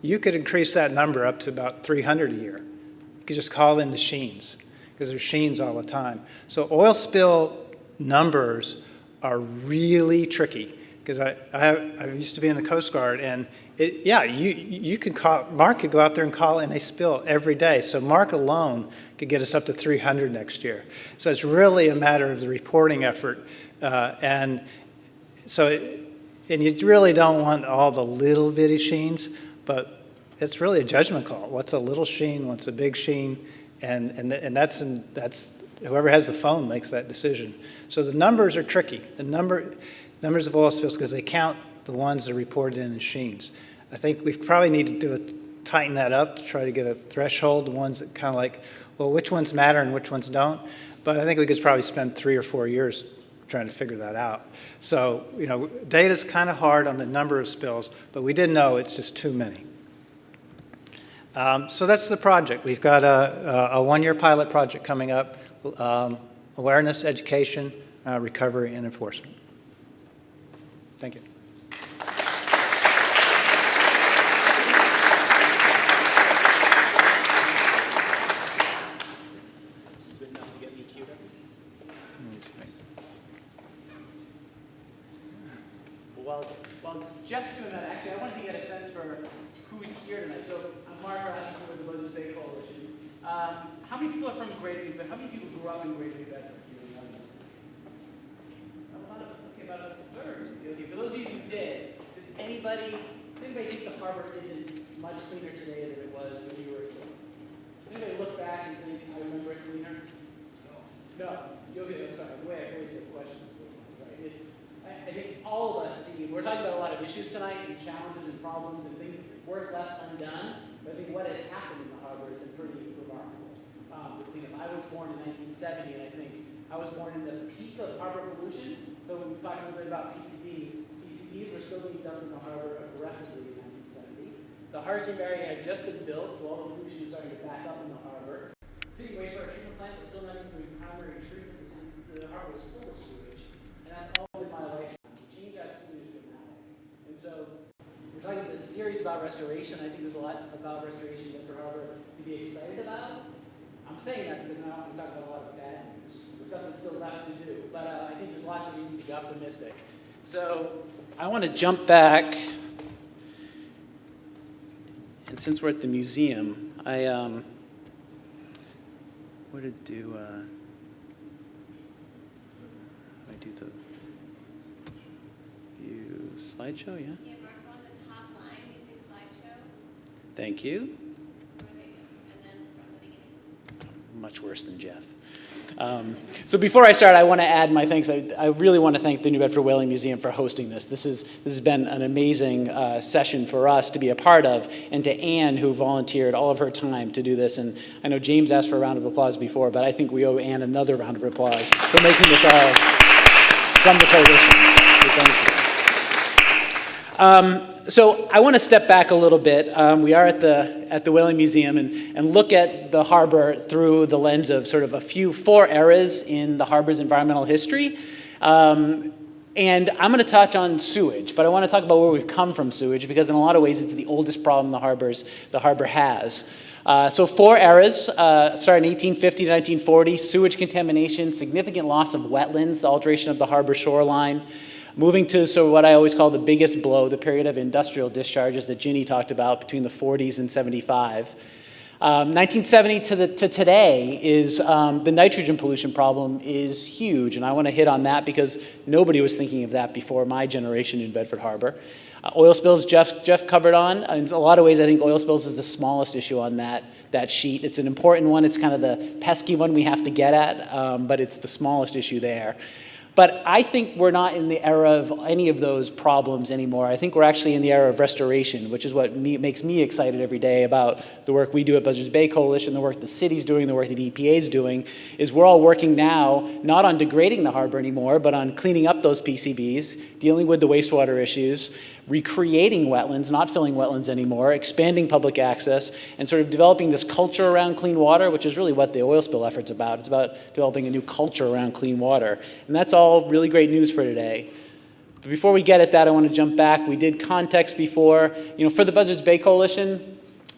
you could increase that number up to about 300 a year. You could just call in the sheens, because there's sheens all the time. So oil spill numbers are really tricky, because I used to be in the Coast Guard, and you could call, Mark could go out there and call in a spill every day. So Mark alone could get us up to 300 next year. So it's really a matter of the reporting effort. And you really don't want all the little bitty sheens, but it's really a judgment call. What's a little sheen? What's a big sheen? And that's whoever has the phone makes that decision. So the numbers are tricky. The numbers of oil spills, because they count the ones that are reported in sheens. I think we probably need to tighten that up to try to get a threshold, the ones that kind of like, well, which ones matter and which ones don't. But I think we could probably spend 3 or 4 years trying to figure that out. So, data's kind of hard on the number of spills, but we did know it's just too many. So that's the project. We've got a 1-year pilot project coming up, awareness, education, recovery, and enforcement. Thank you. Good enough to get me queued up. While Jeff's doing that, actually, I wanted to get a sense for who's here tonight. So I'm Mark Rasmussen with the Buzzards Bay Coalition. How many people are from Greater New Bedford? How many people grew up in Greater New Bedford? About a third. Okay, for those of you who did, does anybody think the harbor isn't much cleaner today than it was when you were a kid? Does anybody look back and think, I remember it cleaner? No. Okay, I'm sorry. The way I phrased the question is right. I think all of us see, we're talking about a lot of issues tonight and challenges and problems and things, work left undone. But I think what has happened in the harbor has been pretty remarkable. I was born in 1970, and I think I was born in the peak of harbor pollution. So when we talked a little bit about PCBs, PCBs were still being dumped in the harbor aggressively in 1970. The hurricane barrier had just been built, so all the pollution was starting to back up in the harbor. City wastewater treatment plant was still not even doing primary treatment. The harbor was full of sewage, and that's all in my lifetime. Change that sewage dramatic. And so we're talking this series about restoration. I think there's a lot about restoration that for harbor to be excited about. I'm saying that because now I'm talking about a lot of bad news. Stuff that's still left to do, but I think there's lots of reasons to be optimistic. So I want to jump back, and since we're at the museum, I do the view slideshow, yeah? Yeah, Mark, on the top line, you see slideshow. Thank you. And then from the beginning. Much worse than Jeff. So before I start, I want to add my thanks. I really want to thank the New Bedford Whaling Museum for hosting this. This has been an amazing session for us to be a part of, and to Anne, who volunteered all of her time to do this. And I know James asked for a round of applause before, but I think we owe Anne another round of applause for making this all from the coalition. So thank you. So I want to step back a little bit. We are at the Whaling Museum and look at the harbor through the lens of sort of 4 eras in the harbor's environmental history. And I'm going to touch on sewage, but I want to talk about where we've come from sewage, because in a lot of ways it's the oldest problem the harbor has. So 4 eras, starting in 1850 to 1940, sewage contamination, significant loss of wetlands, the alteration of the harbor shoreline. Moving to what I always call the biggest blow, the period of industrial discharges that Ginny talked about between the 40s and 75. 1970 to today is the nitrogen pollution problem is huge, and I want to hit on that because nobody was thinking of that before my generation in Bedford Harbor. Oil spills, Jeff covered on. In a lot of ways, I think oil spills is the smallest issue on that sheet. It's an important one. It's kind of the pesky one we have to get at, but it's the smallest issue there. But I think we're not in the era of any of those problems anymore. I think we're actually in the era of restoration, which is what makes me excited every day about the work we do at Buzzards Bay Coalition, the work the city's doing, the work that EPA is doing, is we're all working now not on degrading the harbor anymore, but on cleaning up those PCBs, dealing with the wastewater issues, recreating wetlands, not filling wetlands anymore, expanding public access, and sort of developing this culture around clean water, which is really what the oil spill effort's about. It's about developing a new culture around clean water. And that's all really great news for today. But before we get at that, I want to jump back. We did context before. For the Buzzards Bay Coalition,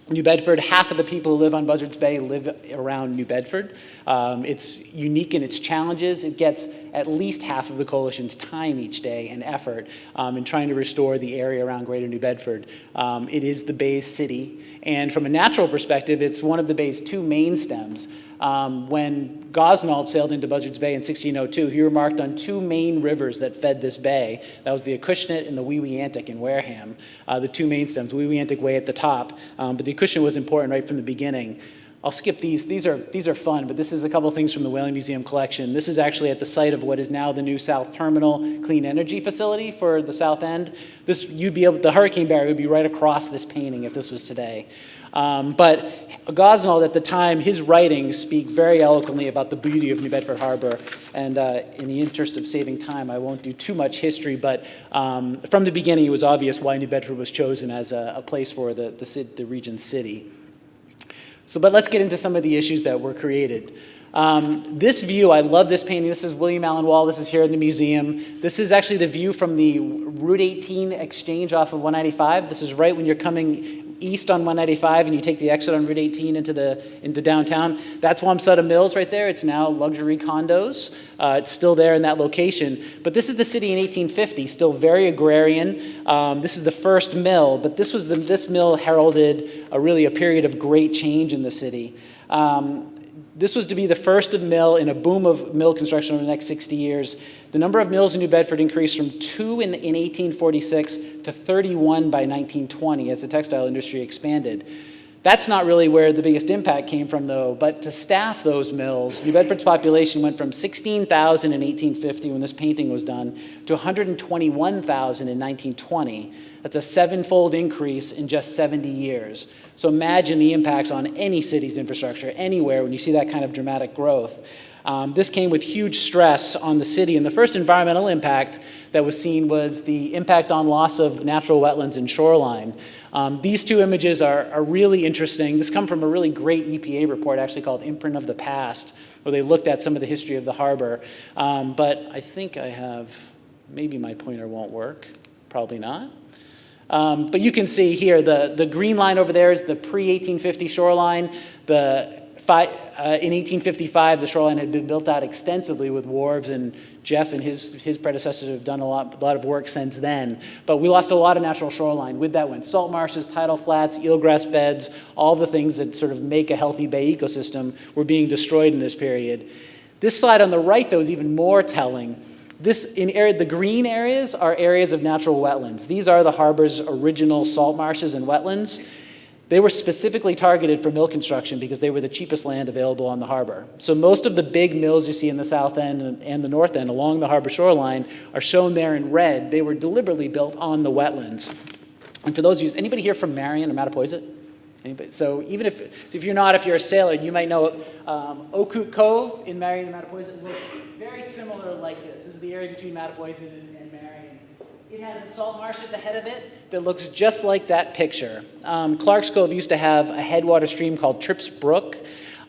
New Bedford, half of the people who live on Buzzards Bay live around New Bedford. It's unique in its challenges. It gets at least half of the coalition's time each day and effort in trying to restore the area around Greater New Bedford. It is the Bay's city, and from a natural perspective, it's one of the Bay's two main stems. When Gosnold sailed into Buzzards Bay in 1602, he remarked on two main rivers that fed this bay. That was the Acushnet and the Wee-Wee-Antic in Wareham, the two main stems, Wee-Wee-Antic way at the top. But the Acushnet was important right from the beginning. I'll skip these. These are fun, but this is a couple things from the Whaling Museum collection. This is actually at the site of what is now the new South Terminal Clean Energy Facility for the South End. The hurricane barrier would be right across this painting if this was today. But Gosnold at the time, his writings speak very eloquently about the beauty of New Bedford Harbor. And in the interest of saving time, I won't do too much history, but from the beginning, it was obvious why New Bedford was chosen as a place for the region's city. But let's get into some of the issues that were created. This view, I love this painting. This is William Allen Wall. This is here in the museum. This is actually the view from the Route 18 exchange off of 195. This is right when you're coming east on 195 and you take the exit on Route 18 into downtown. That's Wamsutta Mills right there. It's now luxury condos. It's still there in that location. But this is the city in 1850, still very agrarian. This is the first mill, but this mill heralded a period of great change in the city. This was to be the first of mill in a boom of mill construction over the next 60 years. The number of mills in New Bedford increased from 2 in 1846 to 31 by 1920 as the textile industry expanded. That's not really where the biggest impact came from, though, but to staff those mills, New Bedford's population went from 16,000 in 1850 when this painting was done to 121,000 in 1920. That's a 7-fold increase in just 70 years. So imagine the impacts on any city's infrastructure, anywhere, when you see that kind of dramatic growth. This came with huge stress on the city, and the first environmental impact that was seen was the impact on loss of natural wetlands and shoreline. These two images are really interesting. This comes from a really great EPA report actually called Imprint of the Past, where they looked at some of the history of the harbor. But I think maybe my pointer won't work, probably not. But you can see here, the green line over there is the pre-1850 shoreline. In 1855, the shoreline had been built out extensively with wharves, and Jeff and his predecessors have done a lot of work since then. But we lost a lot of natural shoreline. With that went salt marshes, tidal flats, eelgrass beds, all the things that sort of make a healthy bay ecosystem were being destroyed in this period. This slide on the right, though, is even more telling. The green areas are areas of natural wetlands. These are the harbor's original salt marshes and wetlands. They were specifically targeted for mill construction because they were the cheapest land available on the harbor. So most of the big mills you see in the south end and the north end along the harbor shoreline are shown there in red. They were deliberately built on the wetlands. And for those of you, anybody here from Marion or Mattapoisett? Anybody? So even if you're a sailor, you might know Okoot Cove in Marion and Mattapoisett looks very similar like this. This is the area between Mattapoisett and Marion. It has a salt marsh at the head of it that looks just like that picture. Clark's Cove used to have a headwater stream called Tripp's Brook.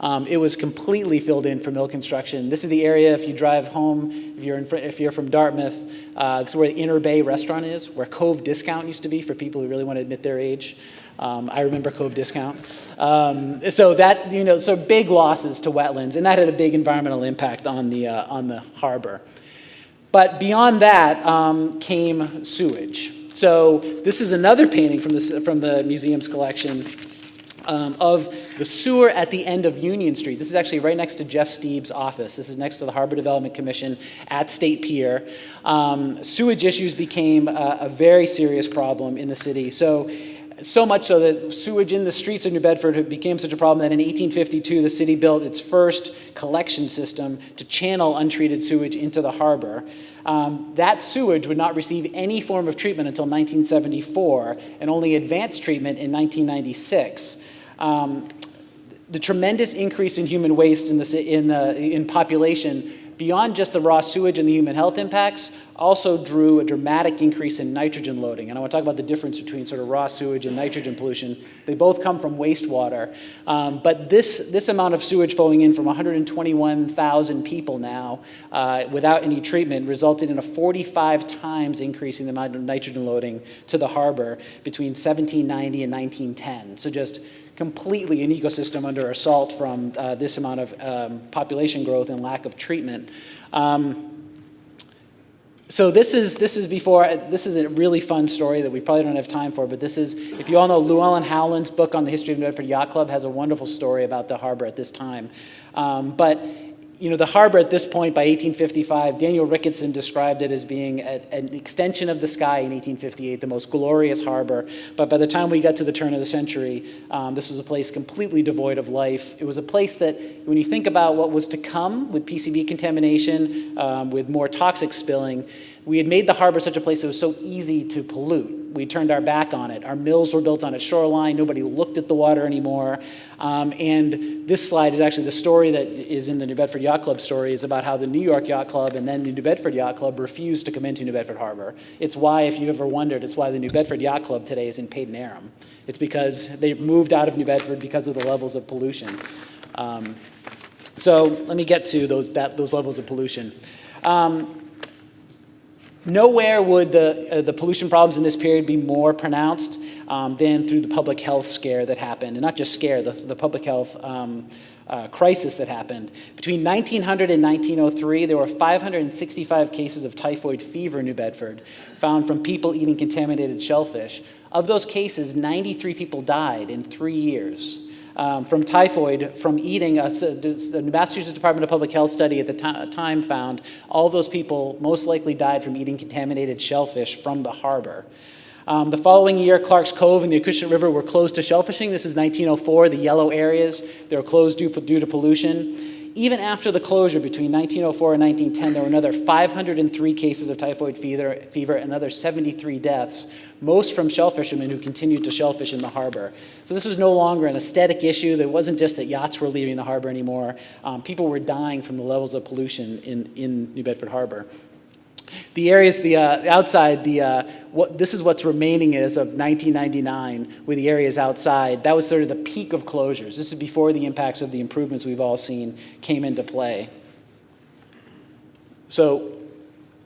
It was completely filled in for mill construction. This is the area, if you drive home, if you're from Dartmouth, this is where the Inner Bay restaurant is, where Cove Discount used to be for people who really want to admit their age. I remember Cove Discount. So big losses to wetlands, and that had a big environmental impact on the harbor. But beyond that came sewage. So this is another painting from the museum's collection of the sewer at the end of Union Street. This is actually right next to Jeff Stieb's office. This is next to the Harbor Development Commission at State Pier. Sewage issues became a very serious problem in the city. So So much so that sewage in the streets of New Bedford became such a problem that in 1852 the city built its first collection system to channel untreated sewage into the harbor. That sewage would not receive any form of treatment until 1974, and only advanced treatment in 1996. The tremendous increase in human waste in population, beyond just the raw sewage and the human health impacts, also drew a dramatic increase in nitrogen loading. And I want to talk about the difference between sort of raw sewage and nitrogen pollution. They both come from wastewater. But this amount of sewage flowing in from 121,000 people now without any treatment resulted in a 45 times increase in the amount of nitrogen loading to the harbor between 1790 and 1910. So just completely an ecosystem under assault from this amount of population growth and lack of treatment. So this is a really fun story that we probably don't have time for, but this is, if you all know Llewellyn Howland's book on the history of New Bedford Yacht Club, has a wonderful story about the harbor at this time. But you know, the harbor at this point, by 1855, Daniel Ricketson described it as being an extension of the sky in 1858, the most glorious harbor. But by the time we got to the turn of the century, this was a place completely devoid of life. It was a place that, when you think about what was to come with PCB contamination, with more toxic spilling, we had made the harbor such a place that was so easy to pollute. We turned our back on it. Our mills were built on its shoreline. Nobody looked at the water anymore. And this slide is actually the story that is in the New Bedford Yacht Club story, is about how the New York Yacht Club and then the New Bedford Yacht Club refused to come into New Bedford Harbor. It's why, if you've ever wondered, it's why the New Bedford Yacht Club today is in Peyton Aram. It's because they moved out of New Bedford because of the levels of pollution. So let me get to those levels of pollution. Nowhere would the pollution problems in this period be more pronounced than through the public health scare that happened. And not just scare, the public health crisis that happened. Between 1900 and 1903, there were 565 cases of typhoid fever in New Bedford, found from people eating contaminated shellfish. Of those cases, 93 people died in 3 years. From typhoid, from eating. The Massachusetts Department of Public Health study at the time found all those people most likely died from eating contaminated shellfish from the harbor. The following year, Clark's Cove and the Acushnet River were closed to shellfishing. This is 1904, the yellow areas. They were closed due to pollution. Even after the closure, between 1904 and 1910, there were another 503 cases of typhoid fever and another 73 deaths, most from shellfishermen who continued to shellfish in the harbor. So this was no longer an aesthetic issue. It wasn't just that yachts were leaving the harbor anymore. People were dying from the levels of pollution in New Bedford Harbor. The areas, outside, this is what's remaining as of 1999 with the areas outside. That was sort of the peak of closures. This is before the impacts of the improvements we've all seen came into play. So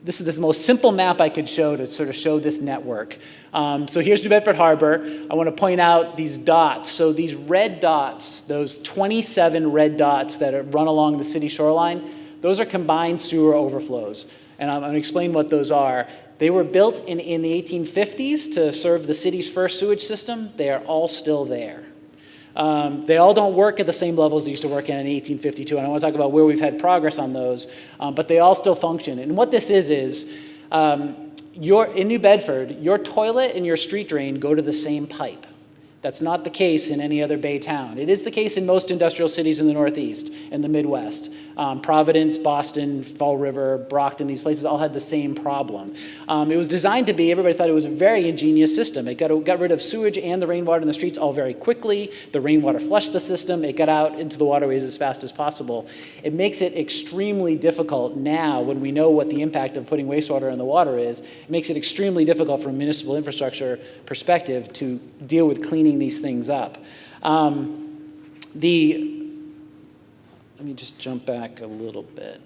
this is the most simple map I could show to sort of show this network. So here's New Bedford Harbor. I want to point out these dots. So these red dots, those 27 red dots that run along the city shoreline, those are combined sewer overflows. And I'm going to explain what those are. They were built in the 1850s to serve the city's first sewage system. They are all still there. They all don't work at the same levels they used to work in 1852, and I want to talk about where we've had progress on those, but they all still function. And what this is in New Bedford, your toilet and your street drain go to the same pipe. That's not the case in any other Bay town. It is the case in most industrial cities in the Northeast and the Midwest. Providence, Boston, Fall River, Brockton, these places all had the same problem. It was designed to be, everybody thought it was a very ingenious system. It got rid of sewage and the rainwater in the streets all very quickly. The rainwater flushed the system. It got out into the waterways as fast as possible. It makes it extremely difficult now, when we know what the impact of putting wastewater in the water is, it makes it extremely difficult from a municipal infrastructure perspective to deal with cleaning these things up. Let me just jump back a little bit.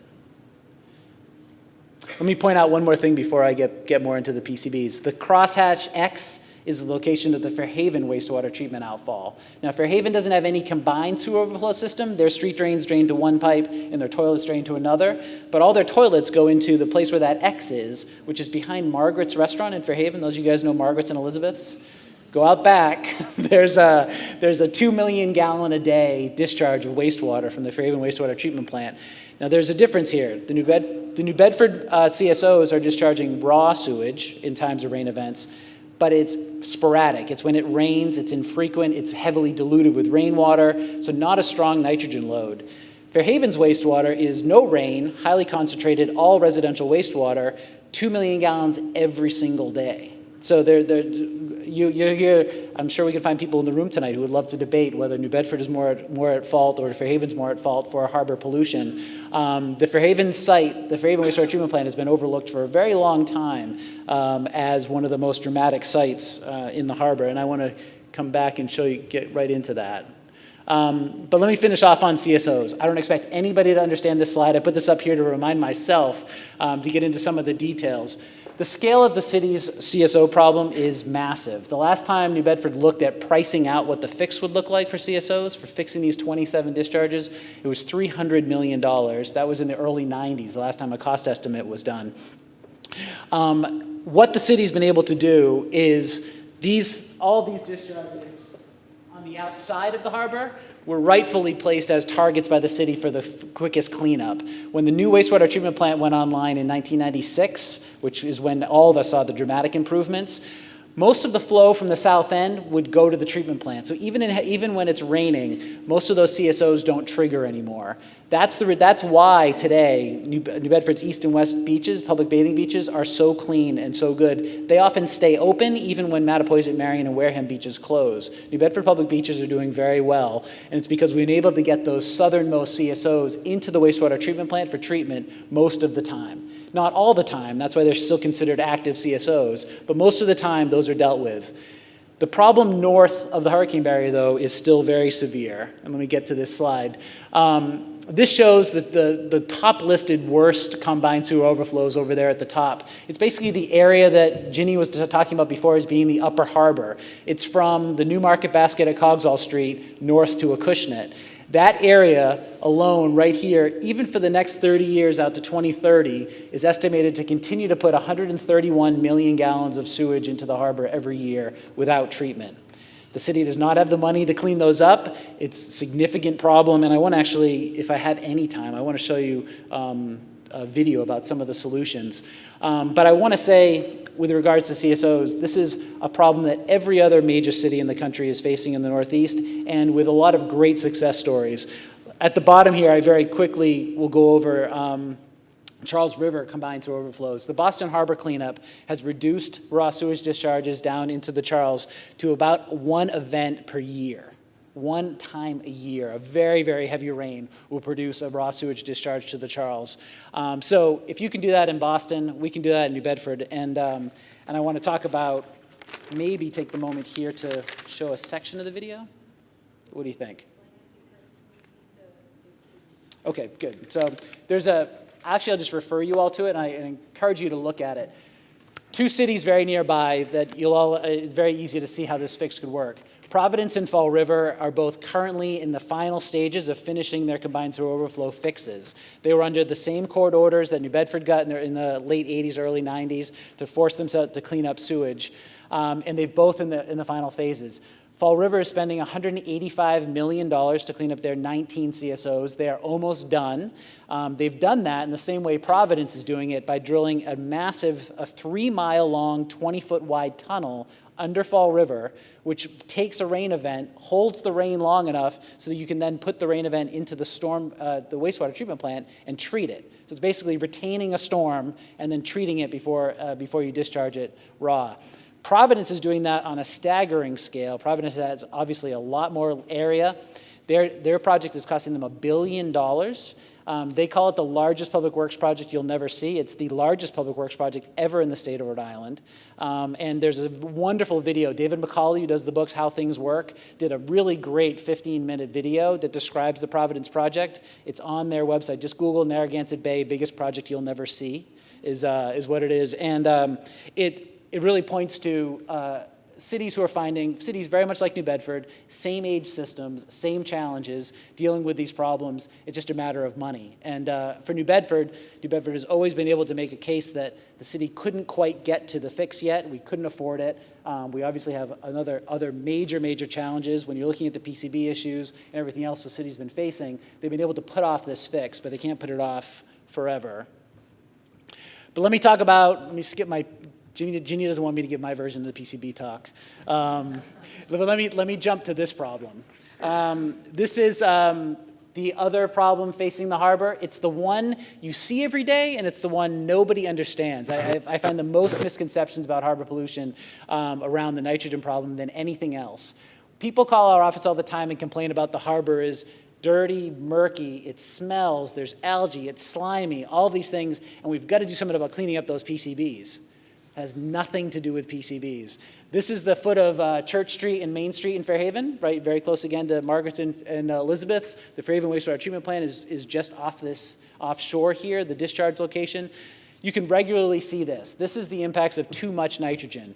Let me point out one more thing before I get more into the PCBs. The crosshatch X is the location of the Fairhaven wastewater treatment outfall. Now, Fairhaven doesn't have any combined sewer overflow system. Their street drains drain to one pipe and their toilets drain to another, but all their toilets go into the place where that X is, which is behind Margaret's restaurant in Fairhaven. Those of you guys know Margaret's and Elizabeth's? Go out back, there's a 2 million gallon a day discharge of wastewater from the Fairhaven wastewater treatment plant. Now there's a difference here. The New Bedford CSOs are discharging raw sewage in times of rain events. but it's sporadic. It's when it rains, it's infrequent, it's heavily diluted with rainwater, so not a strong nitrogen load. Fairhaven's wastewater is no rain, highly concentrated, all residential wastewater, 2 million gallons every single day. So you hear, I'm sure we can find people in the room tonight who would love to debate whether New Bedford is more at fault or Fairhaven's more at fault for harbor pollution. The Fairhaven site, the Fairhaven wastewater treatment plant, has been overlooked for a very long time as one of the most dramatic sites in the harbor, and I want to come back and get right into that. But let me finish off on CSOs. I don't expect anybody to understand this slide. I put this up here to remind myself to get into some of the details. The scale of the city's CSO problem is massive. The last time New Bedford looked at pricing out what the fix would look like for CSOs, for fixing these 27 discharges, it was $300 million. That was in the early 90s, the last time a cost estimate was done. What the city's been able to do is all these discharges on the outside of the harbor were rightfully placed as targets by the city for the quickest cleanup. When the new wastewater treatment plant went online in 1996, which is when all of us saw the dramatic improvements, most of the flow from the south end would go to the treatment plant. So even when it's raining, most of those CSOs don't trigger anymore. That's why today New Bedford's east and west beaches, public bathing beaches, are so clean and so good. They often stay open even when Mattapoisett, Marion, and Wareham beaches close. New Bedford public beaches are doing very well, and it's because we've been able to get those southernmost CSOs into the wastewater treatment plant for treatment most of the time. Not all the time, that's why they're still considered active CSOs, but most of the time those are dealt with. The problem north of the hurricane barrier, though, is still very severe. And let me get to this slide. This shows the top listed worst combined sewer overflows over there at the top. It's basically the area that Ginny was talking about before as being the upper harbor. It's from the New Market Basket at Coggeshall Street north to Acushnet. That area alone right here, even for the next 30 years out to 2030, is estimated to continue to put 131 million gallons of sewage into the harbor every year without treatment. The city does not have the money to clean those up. It's a significant problem, and I want to actually, if I have any time, I want to show you a video about some of the solutions. But I want to say, with regards to CSOs, this is a problem that every other major city in the country is facing in the Northeast, and with a lot of great success stories. At the bottom here, I very quickly will go over Charles River combined sewer overflows. The Boston Harbor cleanup has reduced raw sewage discharges down into the Charles to about one event per year. One time a year, a very, very heavy rain will produce a raw sewage discharge to the Charles. So if you can do that in Boston, we can do that in New Bedford. And I want to talk about, maybe take the moment here to show a section of the video. What do you think? Okay, good. So actually I'll just refer you all to it, and I encourage you to look at it. Two cities very nearby that very easy to see how this fix could work. Providence and Fall River are both currently in the final stages of finishing their combined sewer overflow fixes. They were under the same court orders that New Bedford got in the late 80s, early 90s to force them to clean up sewage, and they've both in the final phases. Fall River is spending $185 million to clean up their 19 CSOs. They are almost done. They've done that in the same way Providence is doing it by drilling a massive, 3-mile-long, 20-foot-wide tunnel under Fall River, which takes a rain event, holds the rain long enough so that you can then put the rain event into the wastewater treatment plant and treat it. So it's basically retaining a storm and then treating it before you discharge it raw. Providence is doing that on a staggering scale. Providence has obviously a lot more area. Their project is costing them $1 billion. They call it the largest public works project you'll never see. It's the largest public works project ever in the state of Rhode Island. And there's a wonderful video. David McCauley, who does the books How Things Work, did a really great 15-minute video that describes the Providence project. It's on their website. Just Google Narragansett Bay, biggest project you'll never see, is what it is. And it really points to cities very much like New Bedford, same age systems, same challenges, dealing with these problems. It's just a matter of money. And for New Bedford has always been able to make a case that the city couldn't quite get to the fix yet. We couldn't afford it. We obviously have other major challenges. When you're looking at the PCB issues and everything else the city's been facing, they've been able to put off this fix, but they can't put it off forever. But let me skip my Ginny doesn't want me to give my version of the PCB talk. But let me jump to this problem. This is the other problem facing the harbor. It's the one you see every day, and it's the one nobody understands. I find the most misconceptions about harbor pollution around the nitrogen problem than anything else. People call our office all the time and complain about the harbor is dirty, murky, it smells, there's algae, it's slimy, all these things, and we've got to do something about cleaning up those PCBs. It has nothing to do with PCBs. This is the foot of Church Street and Main Street in Fairhaven, right, very close again to Margaret and Elizabeth's. The Fairhaven wastewater treatment plant is just offshore here, the discharge location. You can regularly see this. This is the impacts of too much nitrogen.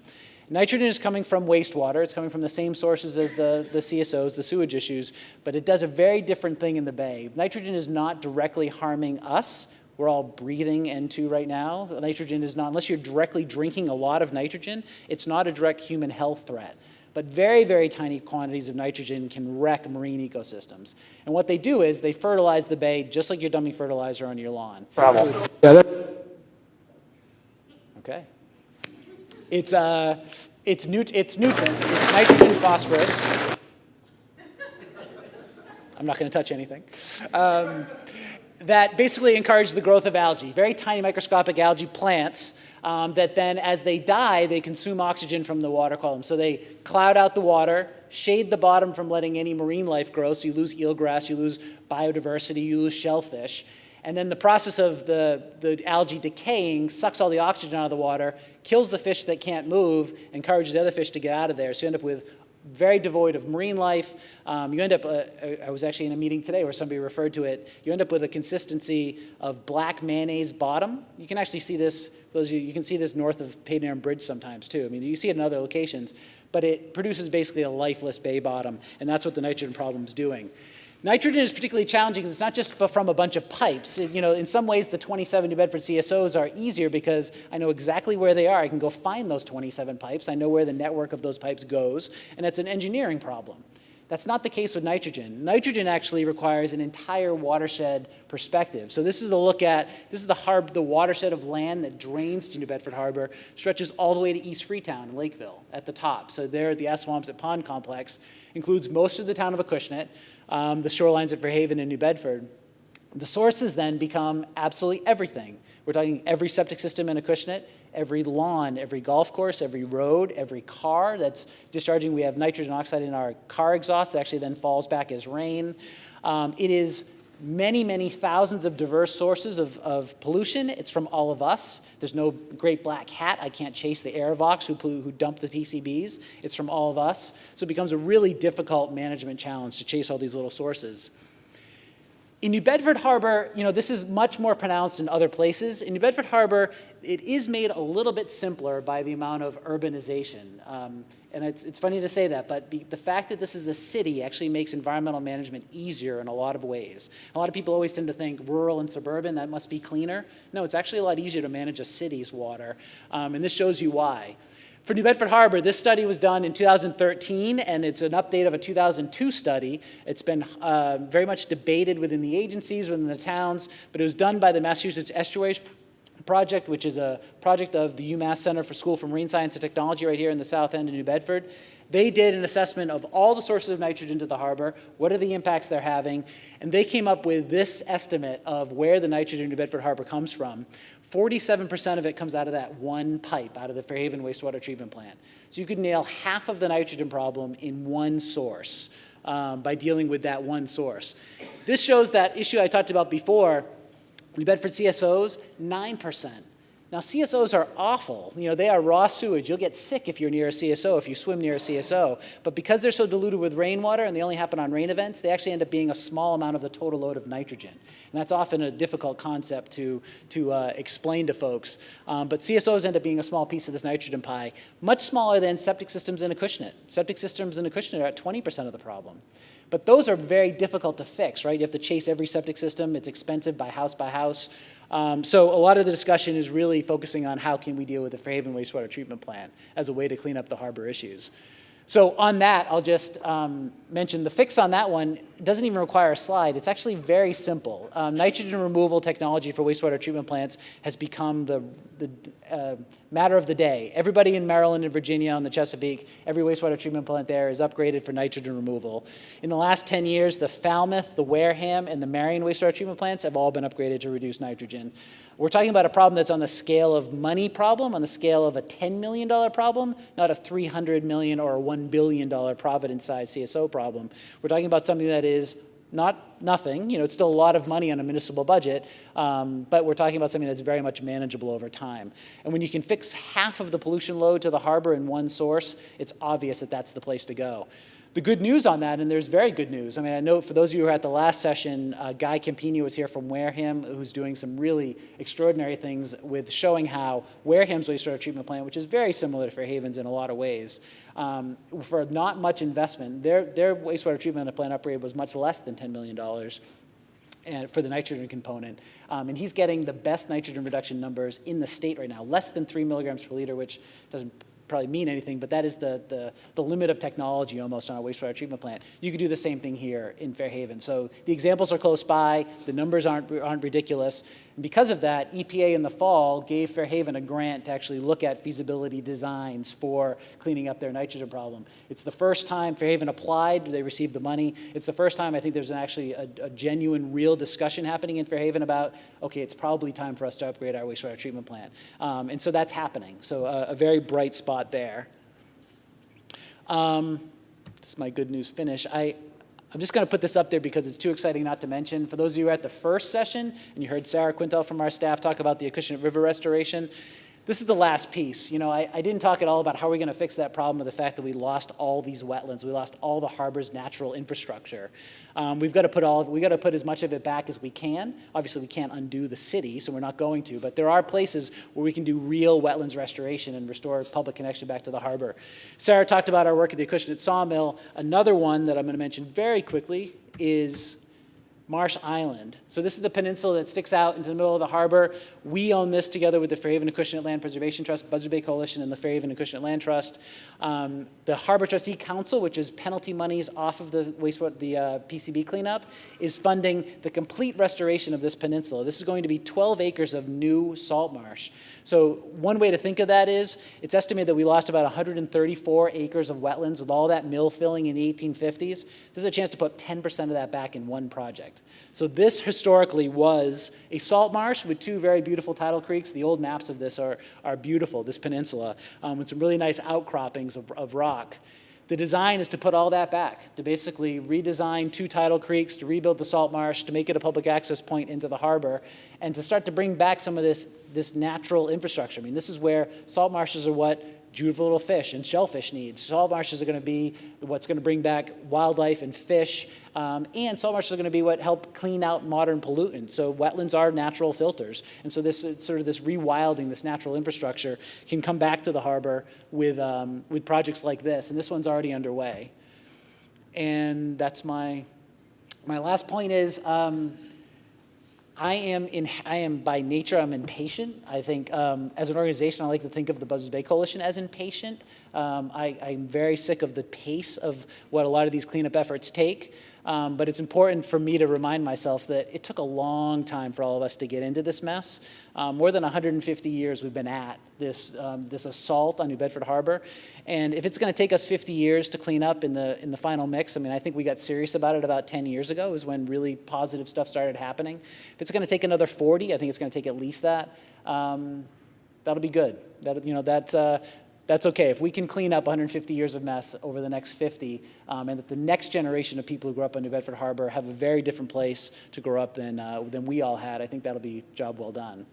Nitrogen is coming from wastewater. It's coming from the same sources as the CSOs, the sewage issues, but it does a very different thing in the bay. Nitrogen is not directly harming us. We're all breathing N2 right now. Nitrogen is not, unless you're directly drinking a lot of nitrogen, it's not a direct human health threat. But very, very tiny quantities of nitrogen can wreck marine ecosystems. And what they do is they fertilize the bay just like you're dumping fertilizer on your lawn. Okay. It's nutrients, it's nitrogen, phosphorus. I'm not going to touch anything. That basically encourage the growth of algae, very tiny microscopic algae plants that then as they die, they consume oxygen from the water column. So they cloud out the water, shade the bottom from letting any marine life grow, so you lose eelgrass, you lose biodiversity, you lose shellfish. And then the process of the algae decaying sucks all the oxygen out of the water, kills the fish that can't move, encourages the other fish to get out of there. So you end up with very devoid of marine life. You end up, I was actually in a meeting today where somebody referred to it, you end up with a consistency of black mayonnaise bottom. You can actually see this, those of you can see this north of Payne Bridge sometimes too. I mean, you see it in other locations, but it produces basically a lifeless bay bottom, and that's what the nitrogen problem is doing. Nitrogen is particularly challenging because it's not just from a bunch of pipes. You know, in some ways, the 27 New Bedford CSOs are easier because I know exactly where they are. I can go find those 27 pipes. I know where the network of those pipes goes, and it's an engineering problem. That's not the case with nitrogen. Nitrogen actually requires an entire watershed perspective. So this is a look at, this is the watershed of land that drains to New Bedford Harbor, stretches all the way to East Freetown in Lakeville at the top. So there, the Assawamsett Pond Complex includes most of the town of Acushnet, the shorelines of Fairhaven and New Bedford. The sources then become absolutely everything. We're talking every septic system in Acushnet, every lawn, every golf course, every road, every car that's discharging. We have nitrogen oxide in our car exhaust that actually then falls back as rain. It is many, many thousands of diverse sources of pollution. It's from all of us. There's no great black hat. I can't chase the aerovox who dump the PCBs. It's from all of us. So it becomes a really difficult management challenge to chase all these little sources. In New Bedford Harbor, you know, this is much more pronounced in other places. In New Bedford Harbor, it is made a little bit simpler by the amount of urbanization. And it's funny to say that, but the fact that this is a city actually makes environmental management easier in a lot of ways. A lot of people always tend to think rural and suburban, that must be cleaner. No, it's actually a lot easier to manage a city's water, and this shows you why. For New Bedford Harbor, this study was done in 2013, and it's an update of a 2002 study. It's been very much debated within the agencies, within the towns, but it was done by the Massachusetts Estuaries Project, which is a project of the UMass Center for School for Marine Science and Technology right here in the South End of New Bedford. They did an assessment of all the sources of nitrogen to the harbor, what are the impacts they're having, and they came up with this estimate of where the nitrogen in New Bedford Harbor comes from. 47% of it comes out of that one pipe, out of the Fairhaven wastewater treatment plant. So you could nail half of the nitrogen problem in one source by dealing with that one source. This shows that issue I talked about before. New Bedford CSOs, 9%. Now, CSOs are awful. You know, they are raw sewage. You'll get sick if you're near a CSO, if you swim near a CSO. But because they're so diluted with rainwater and they only happen on rain events, they actually end up being a small amount of the total load of nitrogen. And that's often a difficult concept to explain to folks. But CSOs end up being a small piece of this nitrogen pie, much smaller than septic systems in Acushnet. Septic systems in Acushnet are at 20% of the problem. But those are very difficult to fix, right? You have to chase every septic system. It's expensive by house by house. So a lot of the discussion is really focusing on how can we deal with the Fairhaven wastewater treatment plant as a way to clean up the harbor issues. So on that, I'll just mention the fix on that one. It doesn't even require a slide. It's actually very simple. Nitrogen removal technology for wastewater treatment plants has become the matter of the day. Everybody in Maryland and Virginia on the Chesapeake, every wastewater treatment plant there is upgraded for nitrogen removal. In the last 10 years, the Falmouth, the Wareham, and the Marion wastewater treatment plants have all been upgraded to reduce nitrogen. We're talking about a problem that's on the scale of money problem, on the scale of a $10 million problem, not a $300 million or a $1 billion Providence-sized CSO problem. We're talking about something that is not nothing, it's still a lot of money on a municipal budget, but we're talking about something that's very much manageable over time. And when you can fix half of the pollution load to the harbor in one source, it's obvious that that's the place to go. The good news on that, and there's very good news. I mean, I know for those of you who were at the last session, Guy Campino was here from Wareham, who's doing some really extraordinary things with showing how Wareham's wastewater treatment plant, which is very similar to Fairhaven's in a lot of ways, for not much investment, their wastewater treatment plant upgrade was much less than $10 million. And for the nitrogen component. And he's getting the best nitrogen reduction numbers in the state right now, less than 3 milligrams per liter, which doesn't probably mean anything, but that is the limit of technology almost on a wastewater treatment plant. You could do the same thing here in Fairhaven. So the examples are close by, the numbers aren't ridiculous, and because of that, EPA in the fall gave Fairhaven a grant to actually look at feasibility designs for cleaning up their nitrogen problem. It's the first time Fairhaven applied, they received the money. It's the first time I think there's actually a genuine, real discussion happening in Fairhaven about, okay, it's probably time for us to upgrade our wastewater treatment plant. And so that's happening. So a very bright spot there. This is my good news finish. I'm just going to put this up there because it's too exciting not to mention. For those of you who were at the first session, and you heard Sarah Quintel from our staff talk about the Acushnet River restoration, this is the last piece. I didn't talk at all about how we're going to fix that problem of the fact that we lost all these wetlands. We lost all the harbor's natural infrastructure. We've got to put as much of it back as we can. Obviously, we can't undo the city, so we're not going to. But there are places where we can do real wetlands restoration and restore public connection back to the harbor. Sarah talked about our work at the Acushnet Sawmill. Another one that I'm going to mention very quickly is Marsh Island. So this is the peninsula that sticks out into the middle of the harbor. We own this together with the Fairhaven Acushnet Land Preservation Trust, Buzzards Bay Coalition, and the Fairhaven Acushnet Land Trust. The Harbor Trustee Council, which is penalty monies off of the PCB cleanup, is funding the complete restoration of this peninsula. This is going to be 12 acres of new salt marsh. So one way to think of that is, it's estimated that we lost about 134 acres of wetlands with all that mill filling in the 1850s. This is a chance to put 10% of that back in one project. So this historically was a salt marsh with two very beautiful tidal creeks. The old maps of this are beautiful, this peninsula, with some really nice outcroppings of rock. The design is to put all that back, to basically redesign two tidal creeks, to rebuild the salt marsh, to make it a public access point into the harbor, and to start to bring back some of this natural infrastructure. I mean, this is where salt marshes are what beautiful little fish and shellfish need. Salt marshes are going to be what's going to bring back wildlife and fish, and salt marshes are going to be what help clean out modern pollutants. So wetlands are natural filters, and so this sort of this rewilding, this natural infrastructure, can come back to the harbor with projects like this, and this one's already underway. And that's my last point is. I am by nature, I'm impatient. I think as an organization, I like to think of the Buzzards Bay Coalition as impatient. I'm very sick of the pace of what a lot of these cleanup efforts take. But it's important for me to remind myself that it took a long time for all of us to get into this mess. More than 150 years we've been at this assault on New Bedford Harbor. And if it's going to take us 50 years to clean up in the final mix, I mean, I think we got serious about it about 10 years ago is when really positive stuff started happening. If it's going to take another 40, I think it's going to take at least that. That'll be good. That's okay. If we can clean up 150 years of mess over the next 50, and that the next generation of people who grew up on New Bedford Harbor have a very different place to grow up than we all had, I think that'll be a job well done.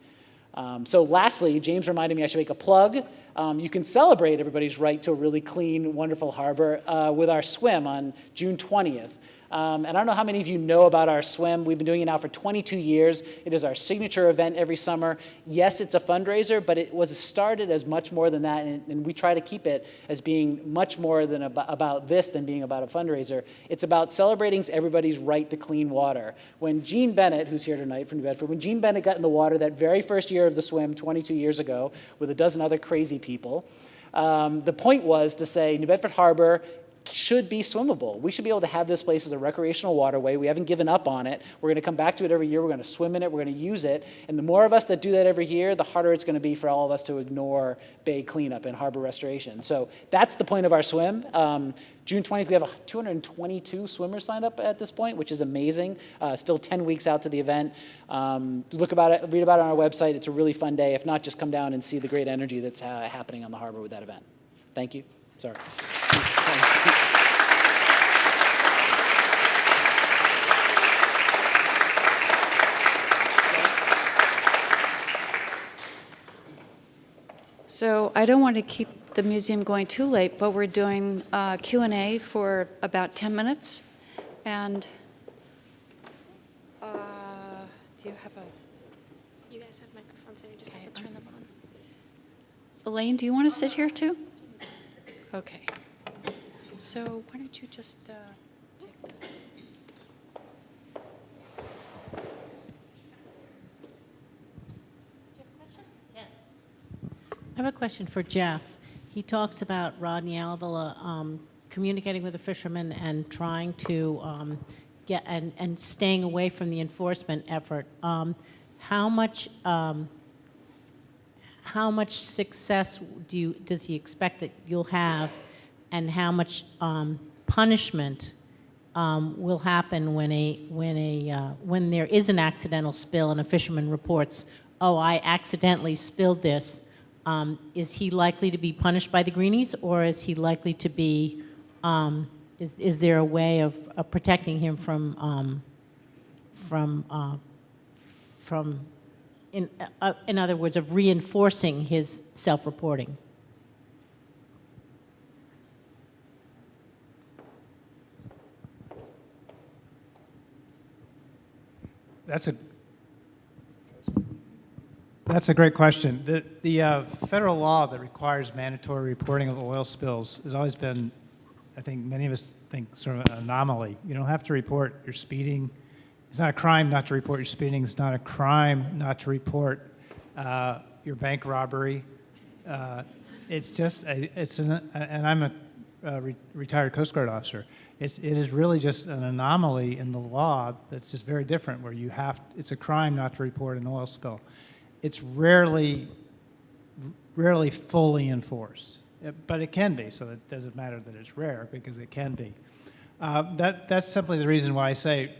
So lastly, James reminded me I should make a plug. You can celebrate everybody's right to a really clean, wonderful harbor with our swim on June 20th. And I don't know how many of you know about our swim. We've been doing it now for 22 years. It is our signature event every summer. Yes, it's a fundraiser, but it was started as much more than that, and we try to keep it as being much more than about this than being about a fundraiser. It's about celebrating everybody's right to clean water. When Gene Bennett, who's here tonight from New Bedford, when Gene Bennett got in the water that very first year of the swim 22 years ago with a dozen other crazy people, the point was to say New Bedford Harbor should be swimmable. We should be able to have this place as a recreational waterway. We haven't given up on it. We're going to come back to it every year. We're going to swim in it. We're going to use it. And the more of us that do that every year, the harder it's going to be for all of us to ignore bay cleanup and harbor restoration. So that's the point of our swim. June 20th, we have 222 swimmers signed up at this point, which is amazing. Still 10 weeks out to the event. Read about it on our website. It's a really fun day. If not, just come down and see the great energy that's happening on the harbor with that event. Thank you. Sorry. So I don't want to keep the museum going too late, but we're doing Q&A for about 10 minutes. And do you have a... You guys have microphones there, you just have to turn them on. Elaine, do you want to sit here too? Okay. So why don't you just take the... I have a question for Jeff. He talks about Rodney Alvila communicating with the fishermen and trying to get and staying away from the enforcement effort. How much success does he expect that you'll have, and how much punishment will happen when there is an accidental spill and a fisherman reports, "Oh, I accidentally spilled this"? Is he likely to be punished by the greenies, or is he likely to be? Is there a way of protecting him in other words, of reinforcing his self-reporting? That's a great question. The federal law that requires mandatory reporting of oil spills has always been, I think many of us think, sort of an anomaly. You don't have to report your speeding. It's not a crime not to report your speeding. It's not a crime not to report your bank robbery. It's just, and I'm a retired Coast Guard officer. It is really just an anomaly in the law that's just very different, where it's a crime not to report an oil spill. It's rarely fully enforced, but it can be, so it doesn't matter that it's rare, because it can be. That's simply the reason why I say,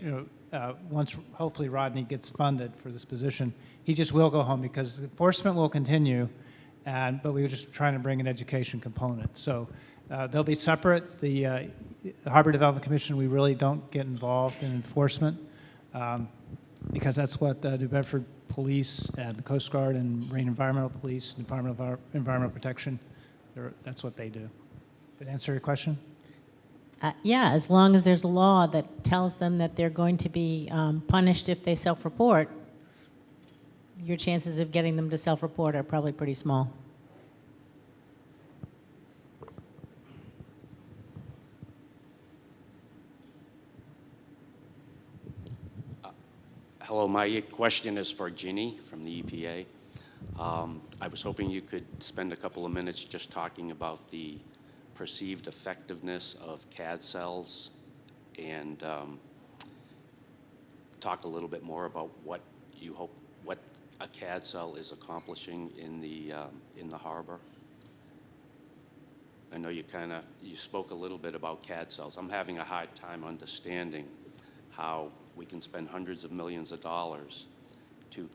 once hopefully Rodney gets funded for this position, he just will go home, because enforcement will continue, but we were just trying to bring an education component. So they'll be separate. The Harbor Development Commission, we really don't get involved in enforcement, because that's what the New Bedford Police and the Coast Guard and Marine Environmental Police, Department of Environmental Protection, that's what they do. Did that answer your question? Yeah, as long as there's a law that tells them that they're going to be punished if they self-report, your chances of getting them to self-report are probably pretty small. Hello, my question is for Ginny from the EPA. I was hoping you could spend a couple of minutes just talking about the perceived effectiveness of CAD cells, and talk a little bit more about what you hope, what a CAD cell is accomplishing in the harbor. I know you spoke a little bit about CAD cells. I'm having a hard time understanding how we can spend hundreds of millions of dollars to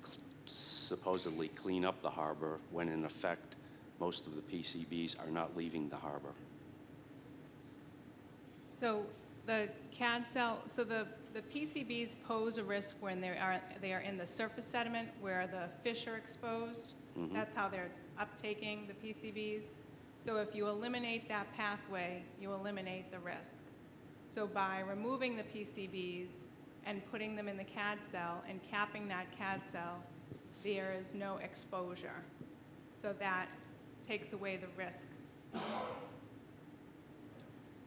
supposedly clean up the harbor when in effect most of the PCBs are not leaving the harbor. So the CAD cell, so the PCBs pose a risk when they are in the surface sediment where the fish are exposed. Mm-hmm. That's how they're uptaking the PCBs. So if you eliminate that pathway, you eliminate the risk. So by removing the PCBs and putting them in the CAD cell and capping that CAD cell, there is no exposure. So that takes away the risk.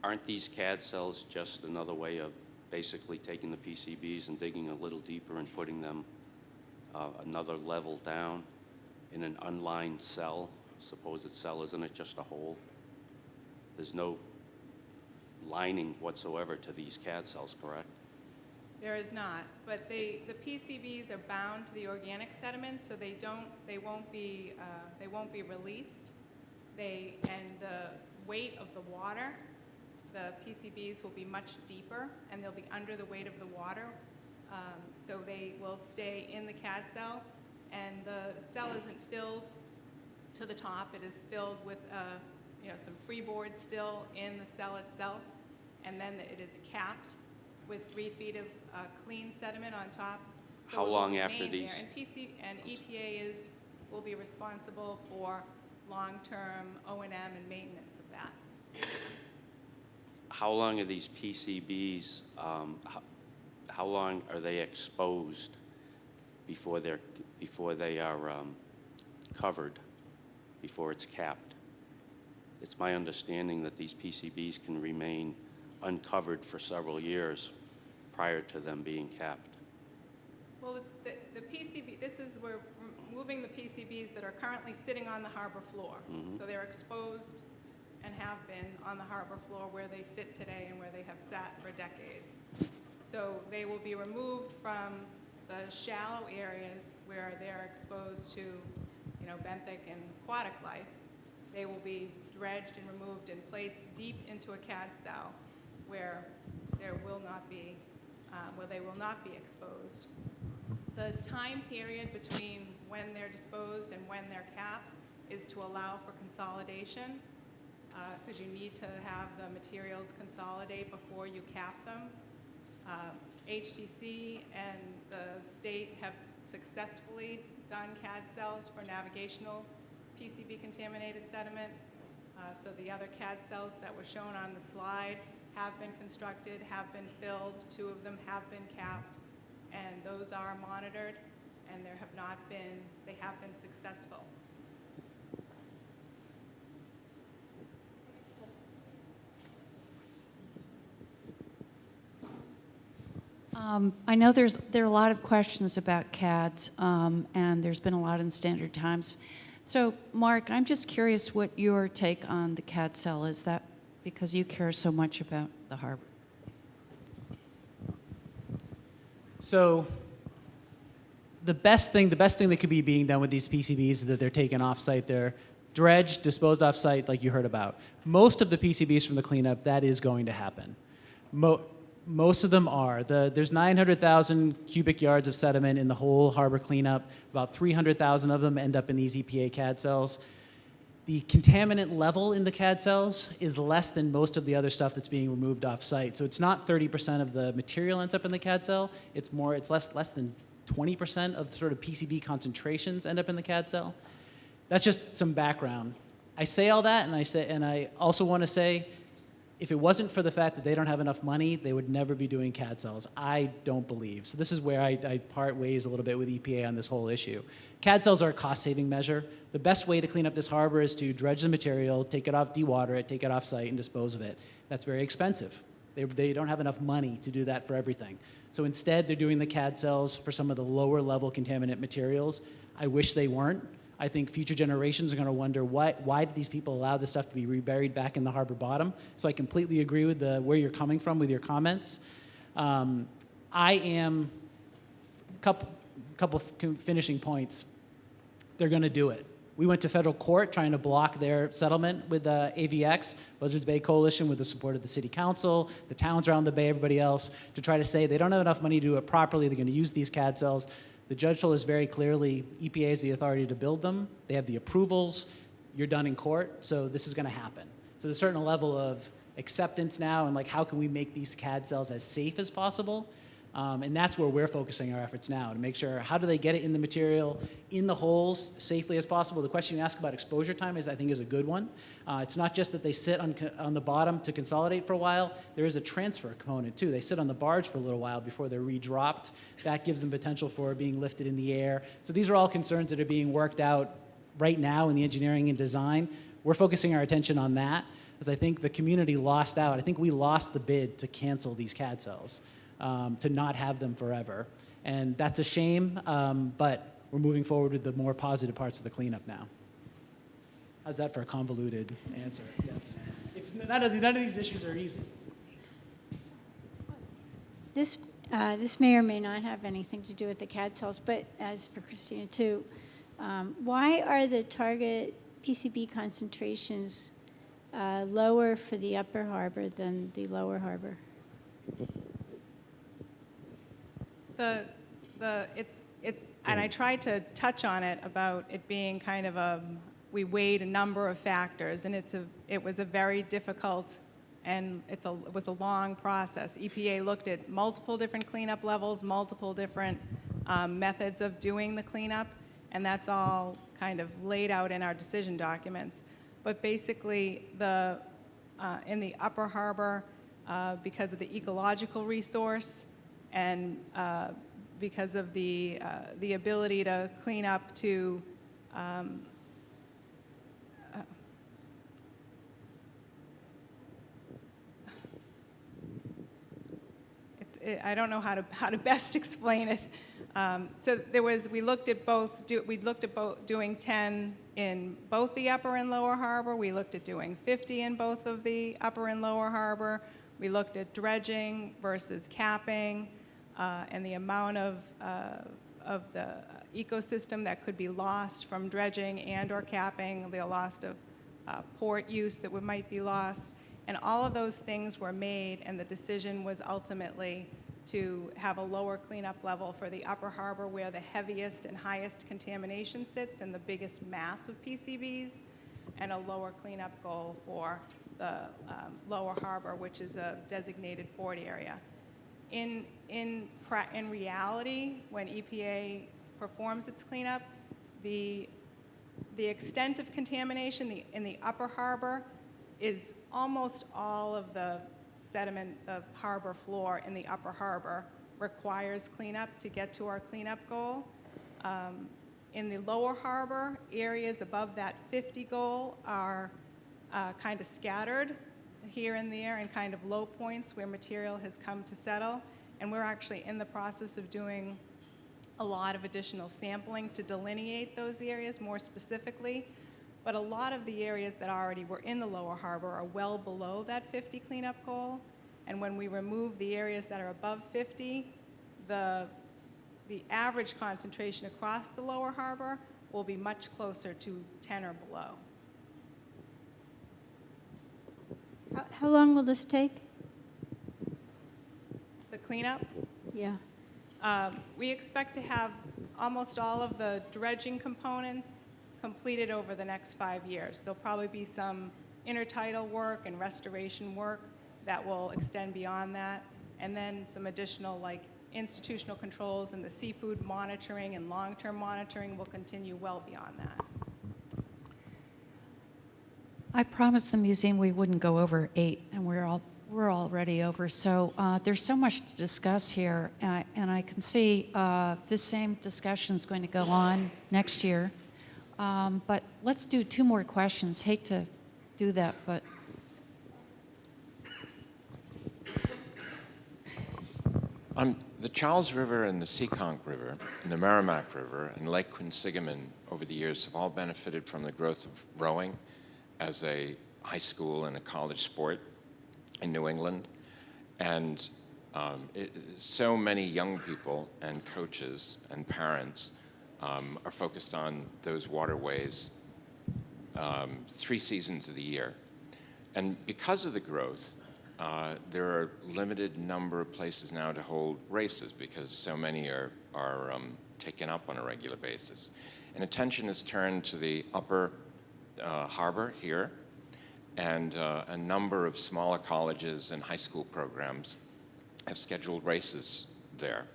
Aren't these CAD cells just another way of basically taking the PCBs and digging a little deeper and putting them another level down in an unlined cell, supposed cell, isn't it just a hole? There's no lining whatsoever to these CAD cells, correct? There is not, but the PCBs are bound to the organic sediment, so they won't be released. And the weight of the water, the PCBs will be much deeper, and they'll be under the weight of the water. So they will stay in the CAD cell, and the cell isn't filled to the top. It is filled with some freeboard still in the cell itself, and then it is capped with 3 feet of clean sediment on top. So How it will long after remain these- there. And EPA will be responsible for long-term O&M and maintenance of that. How long are these PCBs, how long are they exposed before they are covered, before it's capped? It's my understanding that these PCBs can remain uncovered for several years prior to them being capped. Well, the PCB, we're moving the PCBs that are currently sitting on the harbor floor. So they're exposed and have been on the harbor floor where they sit today and where they have sat for decades. So they will be removed from the shallow areas where they're exposed to, benthic and aquatic life. They will be dredged and removed and placed deep into a CAD cell where they will not be exposed. The time period between when they're disposed and when they're capped is to allow for consolidation, because you need to have the materials consolidate before you cap them. HTC and the state have successfully done CAD cells for navigational PCB contaminated sediment. So the other CAD cells that were shown on the slide have been constructed, have been filled, 2 of them have been capped, and those are monitored, and they have been successful. I know there are a lot of questions about CADs, and there's been a lot in Standard Times. So, Mark, I'm just curious what your take on the CAD cell is. That because you care so much about the harbor. So the best thing that could be being done with these PCBs is that they're taken off-site. They're dredged, disposed off-site, like you heard about. Most of the PCBs from the cleanup, that is going to happen. Most of them are. There's 900,000 cubic yards of sediment in the whole harbor cleanup. About 300,000 of them end up in these EPA CAD cells. The contaminant level in the CAD cells is less than most of the other stuff that's being removed off-site. So it's not 30% of the material ends up in the CAD cell. It's less than 20% of the sort of PCB concentrations end up in the CAD cell. That's just some background. I say all that, and I also want to say, if it wasn't for the fact that they don't have enough money, they would never be doing CAD cells. I don't believe. So this is where I part ways a little bit with EPA on this whole issue. CAD cells are a cost-saving measure. The best way to clean up this harbor is to dredge the material, take it off, dewater it, take it off-site, and dispose of it. That's very expensive. They don't have enough money to do that for everything. So instead, they're doing the CAD cells for some of the lower-level contaminant materials. I wish they weren't. I think future generations are going to wonder why did these people allow this stuff to be reburied back in the harbor bottom. So I completely agree with where you're coming from with your comments. I am couple finishing points. They're going to do it. We went to federal court trying to block their settlement with AVX, Buzzards Bay Coalition, with the support of the city council, the towns around the bay, everybody else, to try to say they don't have enough money to do it properly. They're going to use these CAD cells. The judge told us very clearly, EPA has the authority to build them. They have the approvals. You're done in court, so this is going to happen. So there's a certain level of acceptance now, and how can we make these CAD cells as safe as possible? And that's where we're focusing our efforts now, to make sure how do they get it in the material, in the holes, safely as possible. The question you ask about exposure time I think is a good one. It's not just that they sit on the bottom to consolidate for a while. There is a transfer component too. They sit on the barge for a little while before they're redropped. That gives them potential for being lifted in the air. So these are all concerns that are being worked out right now in the engineering and design. We're focusing our attention on that, as I think the community lost out. I think we lost the bid to cancel these CAD cells. To not have them forever. And that's a shame, but we're moving forward with the more positive parts of the cleanup now. How's that for a convoluted answer? It's none of these issues are easy. This may or may not have anything to do with the CAD cells, but as for Christina too, why are the target PCB concentrations lower for the upper harbor than the lower harbor? And I tried to touch on it about it being kind of we weighed a number of factors, and it was a very difficult and it was a long process. EPA looked at multiple different cleanup levels, multiple different methods of doing the cleanup, and that's all kind of laid out in our decision documents. But basically, in the upper harbor, because of the ecological resource and because of the ability to clean up to I don't know how to best explain it. So we looked at doing 10 in both the upper and lower harbor. We looked at doing 50 in both of the upper and lower harbor. We looked at dredging versus capping and the amount of the ecosystem that could be lost from dredging and or capping, the loss of port use that might be lost. And all of those things were made, and the decision was ultimately to have a lower cleanup level for the upper harbor where the heaviest and highest contamination sits and the biggest mass of PCBs, and a lower cleanup goal for the lower harbor, which is a designated port area. In reality, when EPA performs its cleanup, the extent of contamination in the upper harbor is almost all of the sediment of harbor floor in the upper harbor requires cleanup to get to our cleanup goal. In the lower harbor, areas above that 50 goal are kind of scattered here and there and kind of low points where material has come to settle. And we're actually in the process of doing a lot of additional sampling to delineate those areas more specifically. But a lot of the areas that already were in the lower harbor are well below that 50 cleanup goal. And when we remove the areas that are above 50, the average concentration across the lower harbor will be much closer to 10 or below. How long will this take? The cleanup? Yeah. We expect to have almost all of the dredging components completed over the next 5 years. There'll probably be some intertidal work and restoration work that will extend beyond that, and then some additional institutional controls and the seafood monitoring and long-term monitoring will continue well beyond that. I promised the museum we wouldn't go over 8, and we're already over. So there's so much to discuss here, and I can see this same discussion is going to go on next year. But let's do 2 more questions. Hate to do that, but. The Charles River and the Seekonk River and the Merrimack River and Lake Quinsigamon over the years have all benefited from the growth of rowing as a high school and a college sport in New England. And so many young people and coaches and parents are focused on those waterways 3 seasons of the year. And because of the growth, there are limited number of places now to hold races because so many are taken up on a regular basis. And attention is turned to the upper harbor here, and a number of smaller colleges and high school programs have scheduled races there.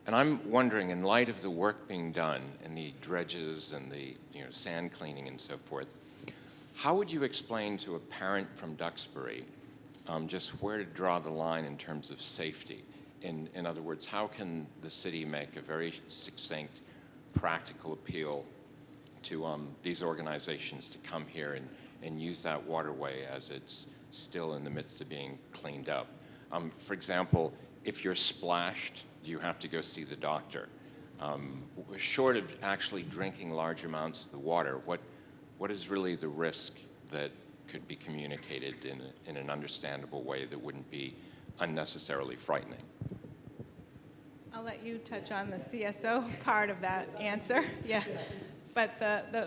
And I'm wondering, in light of the work being done in the dredges and the sand cleaning and so forth, how would you explain to a parent from Duxbury just where to draw the line in terms of safety? In other words, how can the city make a very succinct, practical appeal to these organizations to come here and use that waterway as it's still in the midst of being cleaned up? For example, if you're splashed, do you have to go see the doctor? Short of actually drinking large amounts of the water, what is really the risk that could be communicated in an understandable way that wouldn't be unnecessarily frightening? I'll let you touch on the CSO part of that answer. Yeah. But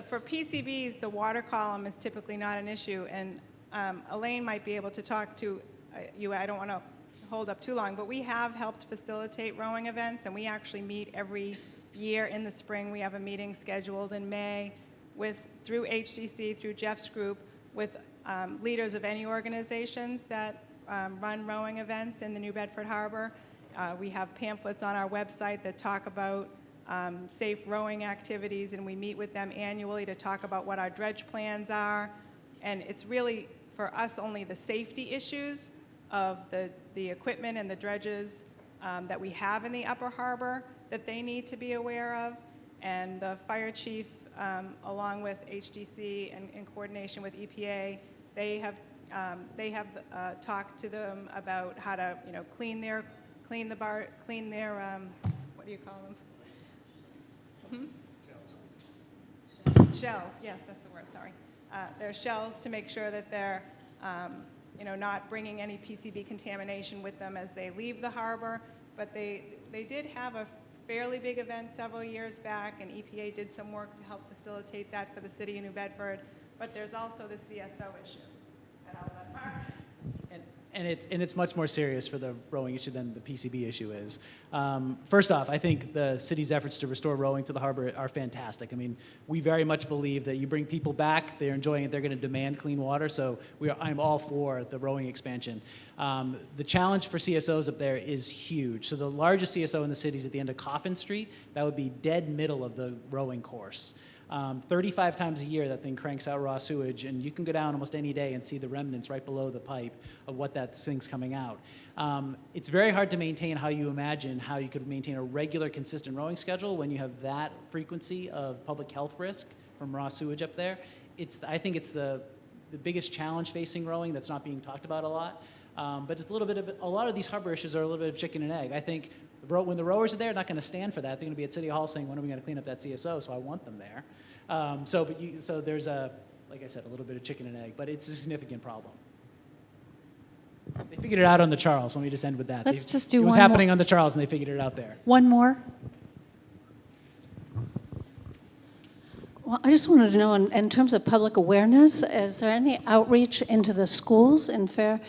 for PCBs, the water column is typically not an issue. And Elaine might be able to talk to you. I don't want to hold up too long, but we have helped facilitate rowing events, and we actually meet every year in the spring. We have a meeting scheduled in May through HDC, through Jeff's group, with leaders of any organizations that run rowing events in the New Bedford Harbor. We have pamphlets on our website that talk about safe rowing activities, and we meet with them annually to talk about what our dredge plans are. And it's really, for us, only the safety issues of the equipment and the dredges that we have in the upper harbor that they need to be aware of. And the fire chief, along with HDC and in coordination with EPA, they have talked to them about how to, clean their, what do you call them? Shells, yes, that's the word, sorry. Their shells, to make sure that they're, not bringing any PCB contamination with them as they leave the harbor. But they did have a fairly big event several years back, and EPA did some work to help facilitate that for the city of New Bedford. But there's also the CSO issue that I'll let Mark. And it's much more serious for the rowing issue than the PCB issue is. First off, I think the city's efforts to restore rowing to the harbor are fantastic. I mean, we very much believe that you bring people back, they're enjoying it, they're going to demand clean water, so I'm all for the rowing expansion. The challenge for CSOs up there is huge. So the largest CSO in the city is at the end of Coffin Street. That would be dead middle of the rowing course. 35 times a year, that thing cranks out raw sewage, and you can go down almost any day and see the remnants right below the pipe of what that thing's coming out. It's very hard to maintain how you imagine how you could maintain a regular, consistent rowing schedule when you have that frequency of public health risk from raw sewage up there. I think it's the biggest challenge facing rowing that's not being talked about a lot. But it's a lot of these harbor issues are a little bit of chicken and egg. I think when the rowers are there, they're not going to stand for that. They're going to be at City Hall saying, when are we going to clean up that CSO? So I want them there. So there's like I said, a little bit of chicken and egg, but it's a significant problem. They figured it out on the Charles. Let me just end with that. Let's just do It was one happening more. on the Charles, and they figured it out there. One more? Well, I just wanted to know, in terms of public awareness, is there any outreach into the schools to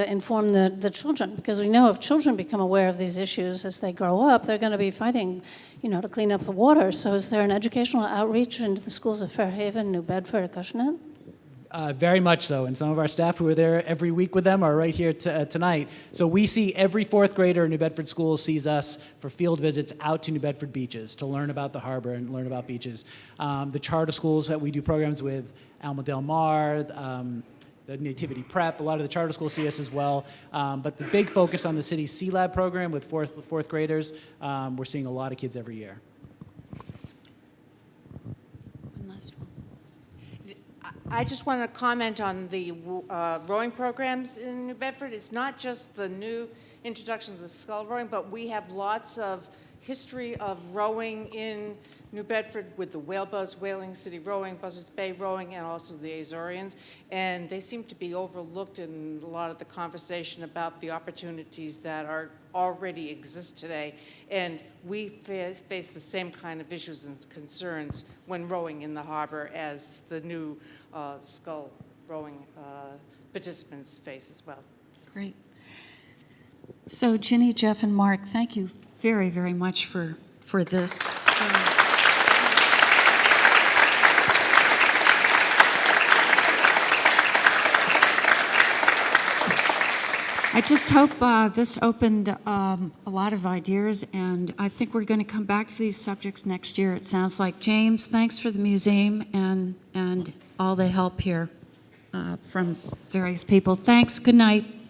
inform the children? Because we know if children become aware of these issues as they grow up, they're going to be fighting, to clean up the water. So is there an educational outreach into the schools of Fairhaven, New Bedford, Acushnet? Very much so, and some of our staff who are there every week with them are right here tonight. So we see every fourth grader in New Bedford schools sees us for field visits out to New Bedford beaches to learn about the harbor and learn about beaches. The charter schools that we do programs with, Alma Del Mar, the Nativity Prep, a lot of the charter schools see us as well. But the big focus on the city's C-Lab program with fourth graders, we're seeing a lot of kids every year. One last one. I just want to comment on the rowing programs in New Bedford. It's not just the new introduction of the scull rowing, but we have lots of history of rowing in New Bedford with the whaleboats, Whaling City Rowing, Buzzards Bay Rowing, and also the Azorians. And they seem to be overlooked in a lot of the conversation about the opportunities that already exist today. And we face the same kind of issues and concerns when rowing in the harbor as the new scull rowing participants face as well. Great. So Ginny, Jeff, and Mark, thank you very, very much for this. I just hope this opened a lot of ideas, and I think we're going to come back to these subjects next year, it sounds like. James, thanks for the museum and all the help here from various people. Thanks. Good night.